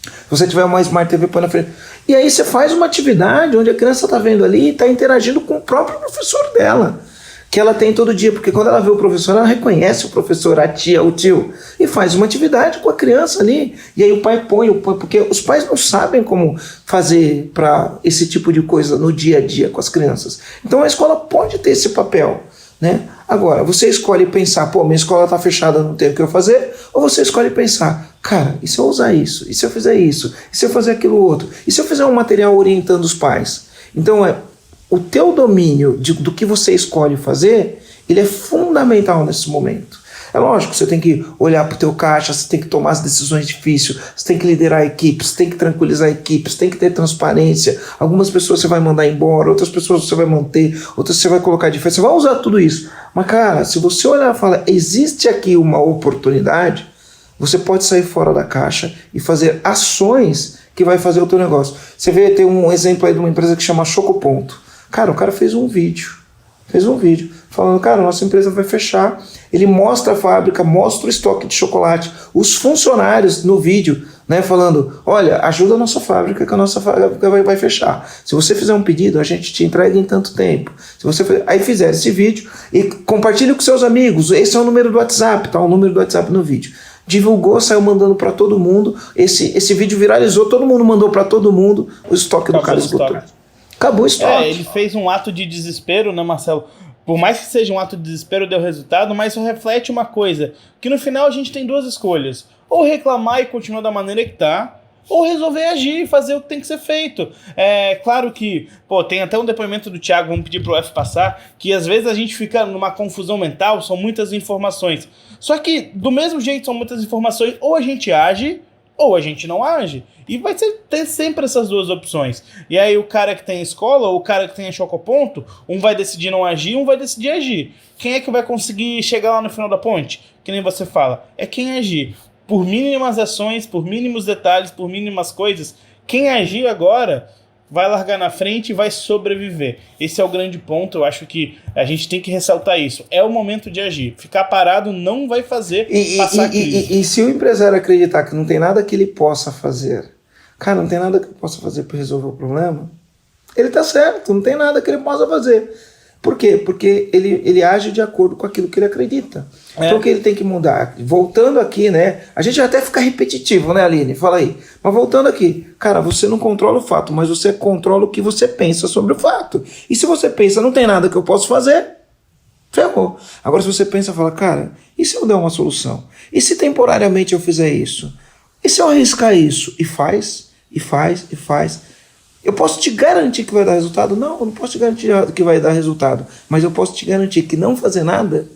S2: se você tiver uma Smart TV, põe na frente. E aí você faz uma atividade onde a criança está vendo ali e está interagindo com o próprio professor dela, que ela tem todo dia, porque quando ela vê o professor, ela reconhece o professor, a tia, o tio, e faz uma atividade com a criança ali, e aí o pai põe, porque os pais não sabem como fazer para esse tipo de coisa no dia a dia com as crianças. Então a escola pode ter esse papel, né? Agora, você escolhe pensar, minha escola está fechada, não tem o que eu fazer, ou você escolhe pensar, cara, e se eu usar isso, e se eu fizer isso, e se eu fazer aquilo outro, e se eu fizer um material orientando os pais? Então o teu domínio do que você escolhe fazer, ele é fundamental nesse momento. É lógico, você tem que olhar para o teu caixa, você tem que tomar as decisões difíceis, você tem que liderar a equipe, você tem que tranquilizar a equipe, você tem que ter transparência. Algumas pessoas você vai mandar embora, outras pessoas você vai manter, outras você vai colocar de frente, você vai usar tudo isso. Mas cara, se você olhar e falar, existe aqui uma oportunidade, você pode sair fora da caixa e fazer ações que vai fazer o teu negócio. Você vê, tem um exemplo aí de uma empresa que chama Chocoponto. Cara, o cara fez um vídeo falando, cara, nossa empresa vai fechar. Ele mostra a fábrica, mostra o estoque de chocolate, os funcionários no vídeo, né, falando, olha, ajuda a nossa fábrica que a nossa fábrica vai fechar. Se você fizer um pedido, a gente te entrega em tanto tempo. Se você aí fizer esse vídeo e compartilhe com seus amigos, esse é o número do WhatsApp, tá o número do WhatsApp no vídeo. Divulgou, saiu mandando para todo mundo, esse vídeo viralizou, todo mundo mandou para todo mundo, o estoque do cara esgotou. Acabou o estoque.
S1: Ele fez um ato de desespero, né, Marcelo? por mais que seja um ato de desespero, deu resultado, mas isso reflete uma coisa, que no final a gente tem duas escolhas. Ou reclamar e continuar da maneira que tá, ou resolver agir e fazer o que tem que ser feito. É claro que, tem até um depoimento do Thiago, vamos pedir pro F passar, que às vezes a gente fica numa confusão mental, são muitas informações. Só que, do mesmo jeito, são muitas informações, ou a gente age, ou a gente não age. E vai ter sempre essas duas opções. E aí o cara que tem escola, ou o cara que tem a chocoponto, um vai decidir não agir, um vai decidir agir. Quem é que vai conseguir chegar lá no final da ponte? Que nem você fala. É quem agir. Por mínimas ações, por mínimos detalhes, por mínimas coisas, quem agir agora vai largar na frente e vai sobreviver. Esse é o grande ponto, eu acho que a gente tem que ressaltar isso. É o momento de agir. Ficar parado não vai fazer passar a crise.
S2: E se o empresário acreditar que não tem nada que ele possa fazer, cara, não tem nada que eu possa fazer para resolver o problema, ele tá certo, não tem nada que ele possa fazer. Por quê? Porque ele age de acordo com aquilo que ele acredita. Então o que ele tem que mudar? Voltando aqui, né? A gente até fica repetitivo, né, Aline? Fala aí. Mas voltando aqui, cara, você não controla o fato, mas você controla o que você pensa sobre o fato. E se você pensa, não tem nada que eu possa fazer, ferrou. Agora se você pensa, fala, cara, e se eu der uma solução? E se temporariamente eu fizer isso? E se eu arriscar isso? E faz. Eu posso te garantir que vai dar resultado? Não, eu não posso te garantir que vai dar resultado. Mas eu posso te garantir que não fazer nada,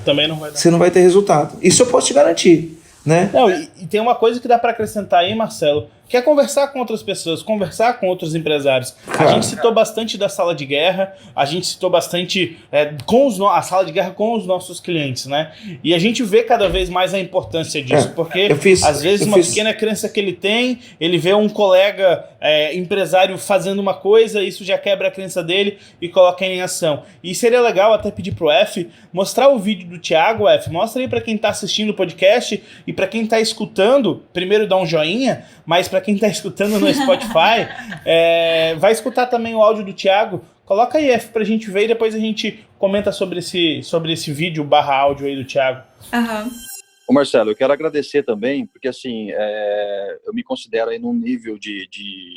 S1: também não vai dar.
S2: Você não vai ter resultado. Isso eu posso te garantir, né?
S1: Não, e tem uma coisa que dá para acrescentar aí, Marcelo, que é conversar com outras pessoas, conversar com outros empresários. Claro. A gente citou bastante da sala de guerra, a gente citou bastante a sala de guerra com os nossos clientes, né? E a gente vê cada vez mais a importância disso, porque às vezes pequena crença que ele tem, ele vê um colega empresário fazendo uma coisa, isso já quebra a crença dele e coloca em ação. E seria legal até pedir pro F mostrar o vídeo do Thiago. F, mostra aí para quem tá assistindo o podcast e para quem tá escutando, primeiro dá um joinha, mas para quem tá escutando no Spotify, vai escutar também o áudio do Thiago. Coloca aí, F, pra gente ver e depois a gente comenta sobre esse vídeo /áudio aí do Thiago.
S3: Aham.
S4: Ô Marcelo, eu quero agradecer também, porque assim, eu me considero aí num nível de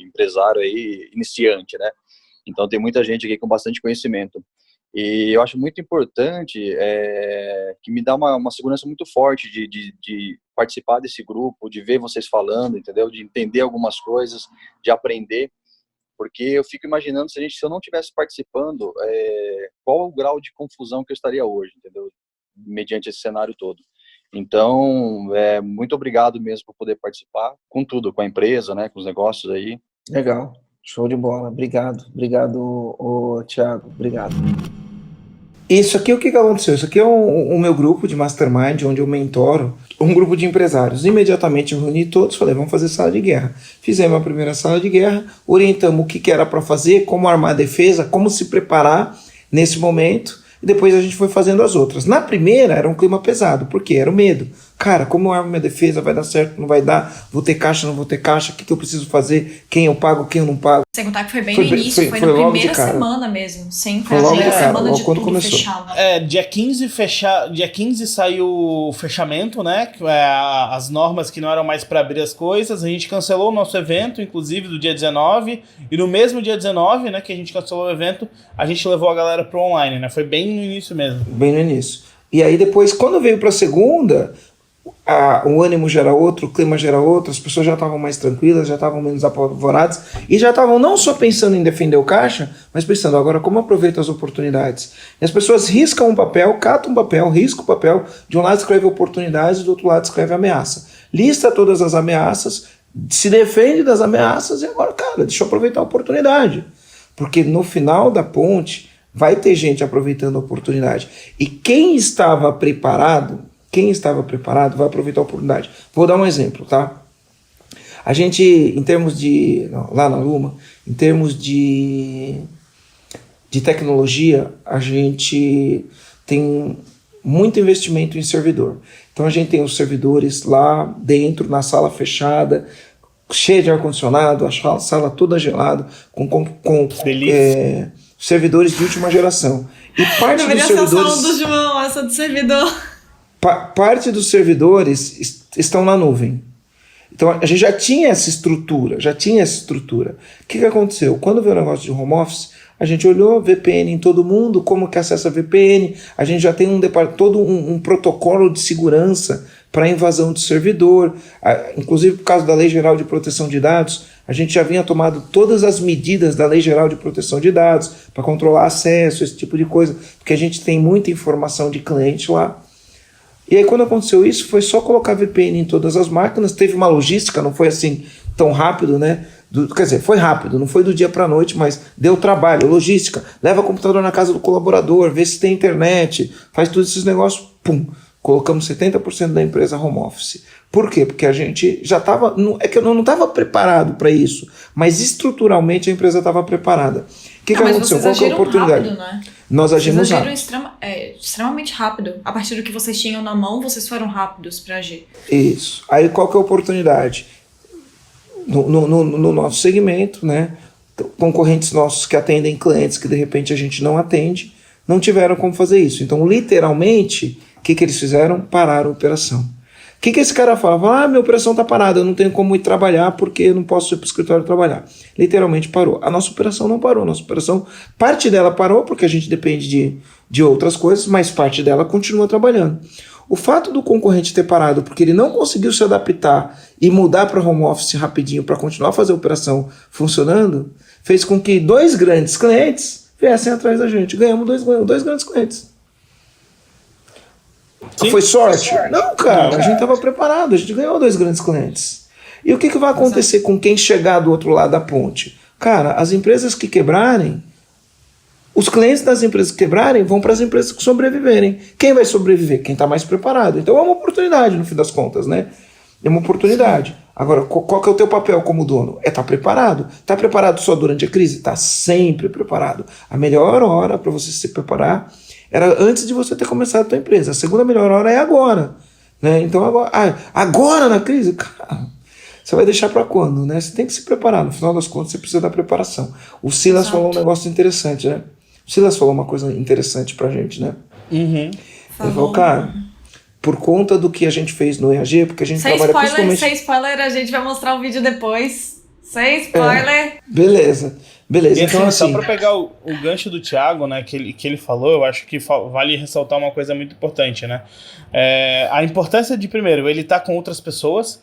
S4: empresário aí iniciante, né? Então tem muita gente aqui com bastante conhecimento. E eu acho muito importante, que me dá uma segurança muito forte de participar desse grupo, de ver vocês falando, entendeu? De entender algumas coisas, de aprender, porque eu fico imaginando se eu não estivesse participando, qual o grau de confusão que eu estaria hoje, entendeu? Mediante esse cenário todo. Então, muito obrigado mesmo por poder participar com tudo, com a empresa, né, com os negócios aí.
S2: Legal, show de bola, obrigado, Thiago, obrigado. Isso aqui, o que aconteceu? Isso aqui é o meu grupo de mastermind, onde eu mentoro um grupo de empresários. Imediatamente eu reuni todos, falei, vamos fazer sala de guerra. Fizemos a primeira sala de guerra, orientamos o que era para fazer, como armar a defesa, como se preparar nesse momento, e depois a gente foi fazendo as outras. Na primeira era um clima pesado, porque era o medo. Cara, como eu armo minha defesa, vai dar certo, não vai dar, vou ter caixa, não vou ter caixa, o que eu preciso fazer, quem eu pago, quem eu não pago.
S3: Sem contar que foi bem no início, foi na primeira semana mesmo, sem
S2: foi logo de cara,
S3: semana de
S2: quando
S3: tudo
S2: começou.
S3: fechado.
S1: Dia 15 saiu o fechamento, né, as normas que não eram mais para abrir as coisas, a gente cancelou o nosso evento, inclusive do dia 19, e no mesmo dia 19, né, que a gente cancelou o evento, a gente levou a galera pro online, né, foi bem no início mesmo.
S2: Bem no início. E aí depois, quando veio pra segunda, o ânimo já era outro, o clima já era outro, as pessoas já estavam mais tranquilas, já estavam menos apavoradas e já estavam não só pensando em defender o caixa, mas pensando agora como aproveito as oportunidades. E as pessoas riscam um papel, catam um papel, riscam o papel, de um lado escreve oportunidades e do outro lado escreve ameaça. Lista todas as ameaças, se defende das ameaças e agora, cara, deixa eu aproveitar a oportunidade. Porque no final da ponte vai ter gente aproveitando a oportunidade. E quem estava preparado vai aproveitar a oportunidade. Vou dar um exemplo, tá? A gente, em termos de... lá na Luma, em termos de tecnologia, a gente tem muito investimento em servidor. Então a gente tem os servidores lá dentro, na sala fechada, cheia de ar-condicionado, a sala toda gelada, com servidores de última geração. E parte dos servidores...
S3: Deveria ser a sala do João, essa do servidor.
S2: Parte dos servidores estão na nuvem. Então a gente já tinha essa estrutura. O que aconteceu? Quando veio o negócio de home office, A gente olhou VPN em todo mundo, como que acessa VPN, a gente já tem todo um protocolo de segurança para invasão de servidor, inclusive por causa da Lei Geral de Proteção de Dados, a gente já vinha tomando todas as medidas da Lei Geral de Proteção de Dados para controlar acesso, esse tipo de coisa, porque a gente tem muita informação de cliente lá. E aí quando aconteceu isso, foi só colocar VPN em todas as máquinas, teve uma logística, não foi assim tão rápido, né? Quer dizer, foi rápido, não foi do dia para a noite, mas deu trabalho, logística, leva o computador na casa do colaborador, vê se tem internet, faz todos esses negócios, pum, colocamos 70% da empresa home office. Por quê? Porque a gente já estava, é que eu não estava preparado para isso, mas estruturalmente a empresa estava preparada. O que aconteceu? Qual que é a oportunidade?
S3: Rápido, né?
S2: Nós agimos
S3: rápido. Extremamente rápido. A partir do que vocês tinham na mão, vocês foram rápidos para agir.
S2: Isso. Aí qual que é a oportunidade? No nosso segmento, né, concorrentes nossos que atendem clientes que de repente a gente não atende, não tiveram como fazer isso. Então, literalmente, o que eles fizeram? Pararam a operação. O que esse cara fala? Fala, minha operação está parada, eu não tenho como ir trabalhar porque eu não posso ir para o escritório trabalhar. Literalmente parou. A nossa operação não parou. A nossa operação, parte dela parou porque a gente depende de outras coisas, mas parte dela continua trabalhando. O fato do concorrente ter parado porque ele não conseguiu se adaptar e mudar para home office rapidinho para continuar a fazer a operação funcionando, fez com que 2 grandes clientes viessem atrás da gente. Ganhamos dois grandes clientes. Sim. Foi sorte? Não, cara. A gente estava preparado. A gente ganhou 2 grandes clientes. E o que vai acontecer com quem chegar do outro lado da ponte? Cara, as empresas que quebrarem, os clientes das empresas que quebrarem vão para as empresas que sobreviverem. Quem vai sobreviver? Quem está mais preparado. Então é uma oportunidade, no fim das contas, né? É uma oportunidade. Sim. Agora, qual que é o teu papel como dono? É estar preparado. Está preparado só durante a crise? Está sempre preparado. A melhor hora para você se preparar era antes de você ter começado a tua empresa. A segunda melhor hora é agora. Né? Então, agora na crise? Cara, você vai deixar para quando? Né? Você tem que se preparar. No final das contas, você precisa da preparação. O Silas falou um negócio interessante, né? O Silas falou uma coisa interessante pra gente, né?
S1: Uhum.
S2: Ele falou, cara, por conta do que a gente fez no EAG, porque a gente trabalha principalmente...
S3: Sem spoiler, a gente vai mostrar o vídeo depois. Sem spoiler.
S2: Beleza. Então, assim...
S1: Só para pegar o gancho do Thiago, né, que ele falou, eu acho que vale ressaltar uma coisa muito importante, né? A importância de, primeiro, ele estar com outras pessoas,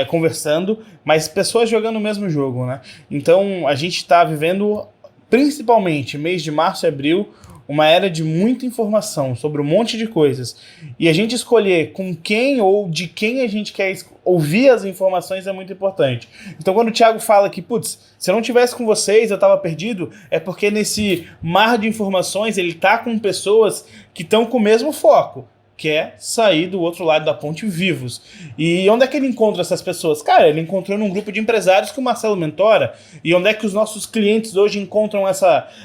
S1: conversando, mas pessoas jogando o mesmo jogo, né? Então, a gente está vivendo, principalmente, mês de março e abril, uma era de muita informação sobre um monte de coisas. E a gente escolher com quem ou de quem a gente quer ouvir as informações é muito importante. Então quando o Thiago fala que, putz, se eu não tivesse com vocês, eu estava perdido, é porque nesse mar de informações ele tá com pessoas que estão com o mesmo foco, que é sair do outro lado da ponte vivos. E onde é que ele encontra essas pessoas? Cara, ele encontrou num grupo de empresários que o Marcelo mentora. E onde é que os nossos clientes hoje encontram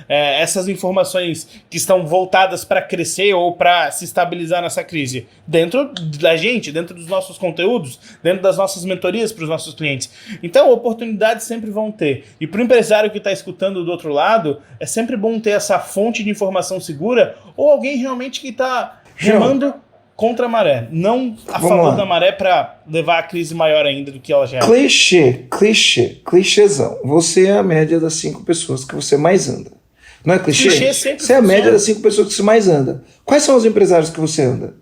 S1: essas informações que estão voltadas para crescer ou para se estabilizar nessa crise? Dentro da gente, dentro dos nossos conteúdos, dentro das nossas mentorias para os nossos clientes. Então, oportunidades sempre vão ter. E para o empresário que está escutando do outro lado, é sempre bom ter essa fonte de informação segura ou alguém realmente que está remando contra a maré, não a favor da maré para levar a crise maior ainda do que ela já é. Clichêzão.
S2: Você é a média das 5 pessoas que você mais anda. Não é clichê? Você é a
S1: funciona.
S2: média das 5 pessoas que você mais anda. Quais são os empresários que você anda?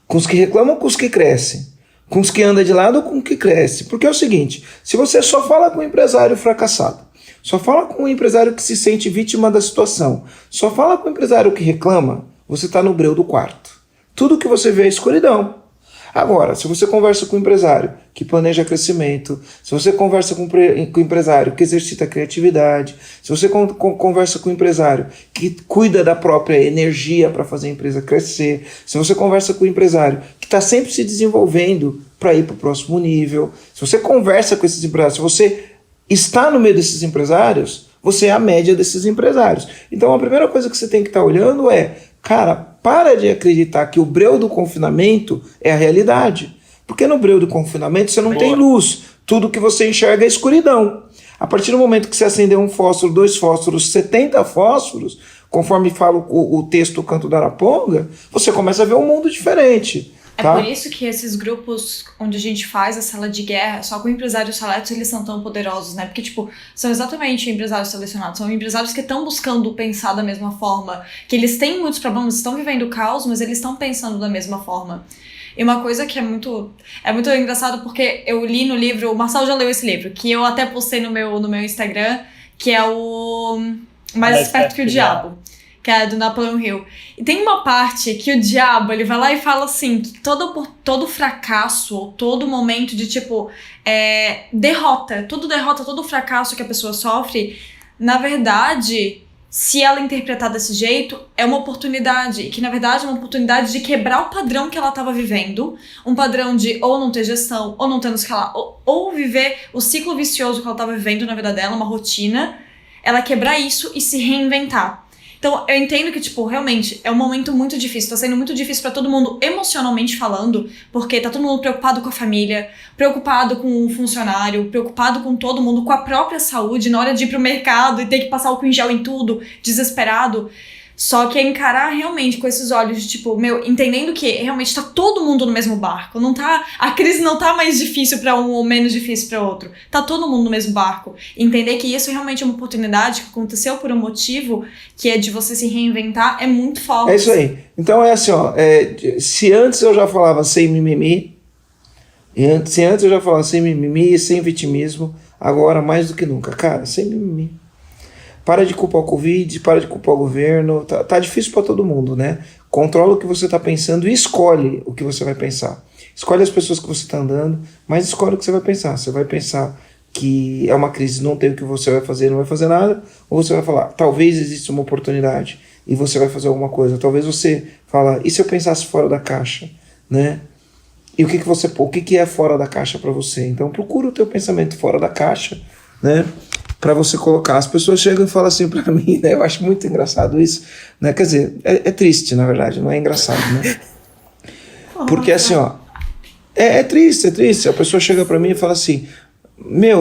S2: Com os que reclamam ou com os que crescem? Com os que andam de lado ou com os que crescem? Porque é o seguinte, se você só fala com um empresário fracassado, só fala com um empresário que se sente vítima da situação, só fala com um empresário que reclama, você está no breu do quarto. Tudo que você vê é escuridão. Agora, se você conversa com um empresário que planeja crescimento, se você conversa com um empresário que exercita a criatividade, se você conversa com um empresário que cuida da própria energia para fazer a empresa crescer, se você conversa com um empresário que está sempre se desenvolvendo para ir para o próximo nível, se você conversa com esses empresários, se você está no meio desses empresários, você é a média desses empresários. Então a primeira coisa que você tem que estar olhando é, cara, para de acreditar que o breu do confinamento é a realidade. Porque no breu do confinamento você não tem luz. Tudo que você enxerga é escuridão. A partir do momento que você acender um fósforo, 2 fósforos, 70 fósforos, conforme fala o texto O Canto da Araponga, você começa a ver um mundo diferente.
S3: É
S2: Tá?
S3: por isso que esses grupos onde a gente faz a sala de guerra, só com empresários seletos, eles são tão poderosos, né? Porque, tipo, são exatamente empresários selecionados, são empresários que estão buscando pensar da mesma forma, que eles têm muitos problemas, estão vivendo caos, mas eles estão pensando da mesma forma. E uma coisa que é muito engraçado, porque eu li no livro, o Marcel já leu esse livro, que eu até postei no meu Instagram, que é o Mais Esperto que o Diabo, que é do Napoleon Hill. E tem uma parte que o diabo, ele vai lá e fala assim, que todo fracasso, ou todo momento de, tipo, derrota, todo fracasso que a pessoa sofre, na verdade, se ela interpretar desse jeito, é uma oportunidade, e que, na verdade, é uma oportunidade de quebrar o padrão que ela estava vivendo, um padrão de ou não ter gestão, ou não ter nos que ela, ou viver o ciclo vicioso que ela estava vivendo na vida dela, uma rotina, ela quebrar isso e se reinventar. Então, eu entendo que, tipo, realmente, é um momento muito difícil. Tá sendo muito difícil pra todo mundo, emocionalmente falando, porque tá todo mundo preocupado com a família, preocupado com o funcionário, preocupado com todo mundo, com a própria saúde, na hora de ir pro mercado e ter que passar álcool em gel em tudo, desesperado. Só que é encarar realmente com esses olhos de, tipo, entendendo que realmente tá todo mundo no mesmo barco. A crise não tá mais difícil pra um ou menos difícil pra outro. Tá todo mundo no mesmo barco. Entender que isso realmente é uma oportunidade que aconteceu por um motivo, que é de você se reinventar, é muito forte.
S2: É isso aí. Então é assim, ó. Se antes eu já falava sem mimimi, se antes eu já falava sem mimimi e sem vitimismo, agora mais do que nunca, cara, sem mimimi. Para de culpar o Covid, para de culpar o governo, tá difícil para todo mundo, né? Controla o que você está pensando e escolhe o que você vai pensar. Escolhe as pessoas que você está andando, mas escolhe o que você vai pensar. Você vai pensar que é uma crise, não tem o que você vai fazer, não vai fazer nada, ou você vai falar, talvez exista uma oportunidade e você vai fazer alguma coisa. Talvez você fala, e se eu pensasse fora da caixa, né? E o que é fora da caixa para você? Então procura o teu pensamento fora da caixa, né? Para você colocar. As pessoas chegam e falam assim para mim, né? Eu acho muito engraçado isso, né? Quer dizer, é triste, na verdade, não é engraçado, né? Porque assim, ó, é triste. A pessoa chega para mim e fala assim,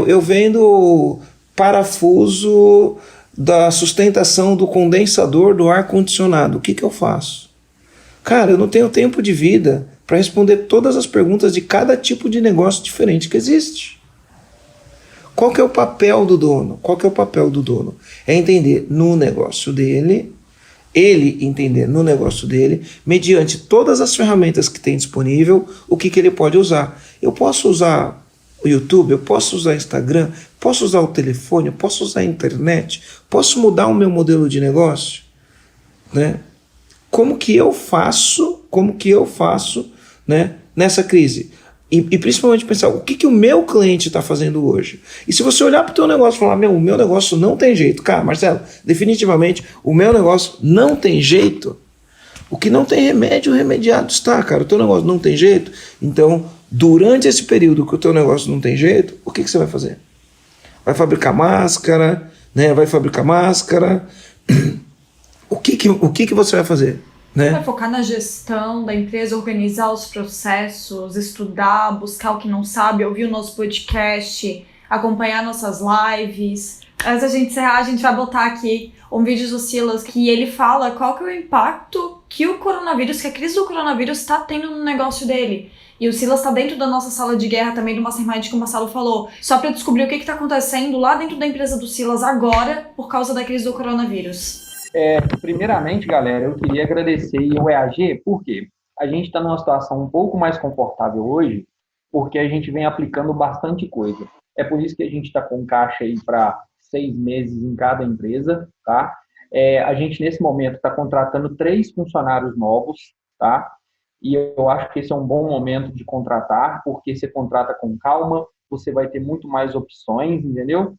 S2: eu vendo parafuso da sustentação do condensador do ar-condicionado, o que eu faço? Cara, eu não tenho tempo de vida para responder todas as perguntas de cada tipo de negócio diferente que existe. Qual que é o papel do dono? É entender no negócio dele, ele entender no negócio dele, mediante todas as ferramentas que tem disponível, o que ele pode usar. Eu posso usar o YouTube, eu posso usar o Instagram, posso usar o telefone, eu posso usar a internet, posso mudar o meu modelo de negócio, né? Como que eu faço, né, nessa crise? E principalmente pensar, o que o meu cliente está fazendo hoje? E se você olhar para o teu negócio e falar, o meu negócio não tem jeito. Cara, Marcelo, definitivamente, o meu negócio não tem jeito. O que não tem remédio, remediado está, cara. O teu negócio não tem jeito. Então, durante esse período que o teu negócio não tem jeito, o que você vai fazer? Vai fabricar máscara, né? O que você vai fazer? Né?
S3: Vai focar na gestão da empresa, organizar os processos, estudar, buscar o que não sabe, ouvir o nosso podcast, acompanhar nossas lives. Antes da gente encerrar, a gente vai botar aqui um vídeo do Silas que ele fala qual que é o impacto que o coronavírus, que a crise do coronavírus está tendo no negócio dele. E o Silas está dentro da nossa sala de guerra também, do Mastermind que o Marcelo falou, só para descobrir o que está acontecendo lá dentro da empresa do Silas agora por causa da crise do coronavírus.
S5: Primeiramente, galera, eu queria agradecer o EAG, porque a gente está numa situação um pouco mais confortável hoje, porque a gente vem aplicando bastante coisa. É por isso que a gente está com caixa aí para 6 meses em cada empresa, tá? A gente, nesse momento, está contratando 3 funcionários novos, tá? E eu acho que esse é um bom momento de contratar, porque você contrata com calma, você vai ter muito mais opções, entendeu?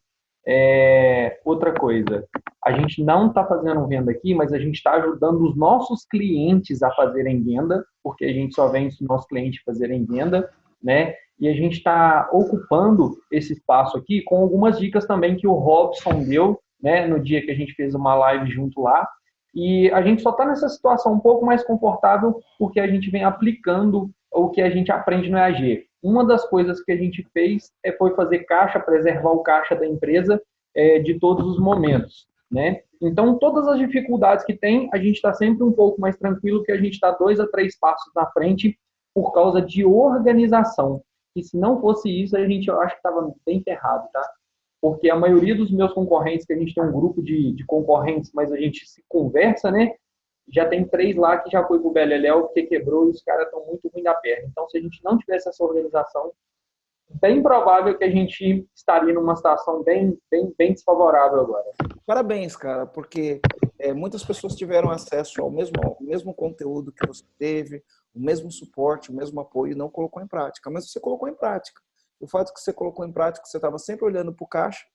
S5: Outra coisa, a gente não está fazendo venda aqui, mas a gente está ajudando os nossos clientes a fazerem venda, porque a gente só vende se os nossos clientes fazerem venda, né? E a gente está ocupando esse espaço aqui com algumas dicas também que o Robson deu, né, no dia que a gente fez uma live junto lá. E a gente só está nessa situação um pouco mais confortável porque a gente vem aplicando o que a gente aprende no EAG. Uma das coisas que a gente fez foi fazer caixa, preservar o caixa da empresa de todos os momentos, né? Então, todas as dificuldades que tem, a gente está sempre um pouco mais tranquilo, porque a gente está 2 a 3 passos na frente por causa de organização. E se não fosse isso, eu acho que estava bem ferrado, tá? Porque a maioria dos meus concorrentes, que a gente tem um grupo de concorrentes, mas a gente se conversa, né? Já tem 3 lá que já foi pro Beleléu, porque quebrou e os caras estão muito ruim da perna. Então, se a gente não tivesse essa organização, bem provável que a gente estaria numa situação bem desfavorável agora.
S2: Parabéns, cara, porque muitas pessoas tiveram acesso ao mesmo conteúdo que você teve, o mesmo suporte, o mesmo apoio, e não colocou em prática. Mas você colocou em prática. O fato que você colocou em prática, você estava sempre olhando para o caixa,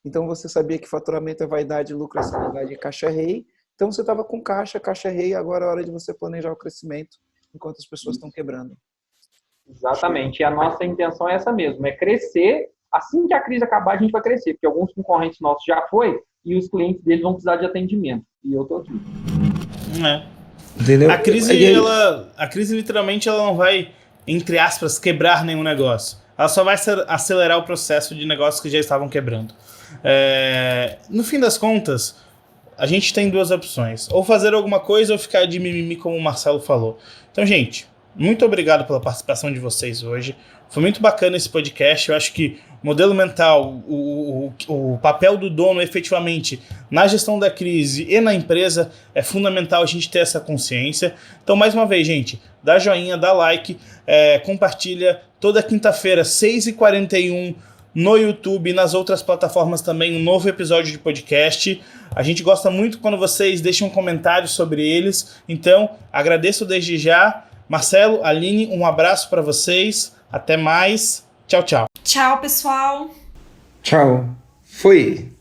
S2: então você sabia que faturamento é vaidade, lucro é sanidade e caixa é rei. Então você estava com caixa é rei, agora é hora de você planejar o crescimento enquanto as pessoas estão quebrando.
S5: Exatamente. E a nossa intenção é essa mesmo, é crescer. Assim que a crise acabar, a gente vai crescer, porque alguns concorrentes nossos já foi e os clientes deles vão precisar de atendimento. E eu tô aqui.
S2: Entendeu?
S1: A crise literalmente ela não vai, entre aspas, quebrar nenhum negócio. Ela só vai acelerar o processo de negócios que já estavam quebrando. No fim das contas, a gente tem 2 opções. Ou fazer alguma coisa ou ficar de mimimi, como o Marcelo falou. Então, gente, muito obrigado pela participação de vocês hoje. Foi muito bacana esse podcast. Eu acho que o modelo mental, o papel do dono efetivamente na gestão da crise e na empresa é fundamental a gente ter essa consciência. Então, mais uma vez, gente, dá joinha, dá like, compartilha. Toda quinta-feira, 6h41, no YouTube e nas outras plataformas também, um novo episódio de podcast. A gente gosta muito quando vocês deixam comentários sobre eles. Então, agradeço desde já. Marcelo, Aline, um abraço para vocês. Até mais. Tchau, tchau.
S3: Tchau, pessoal.
S2: Tchau. Fui.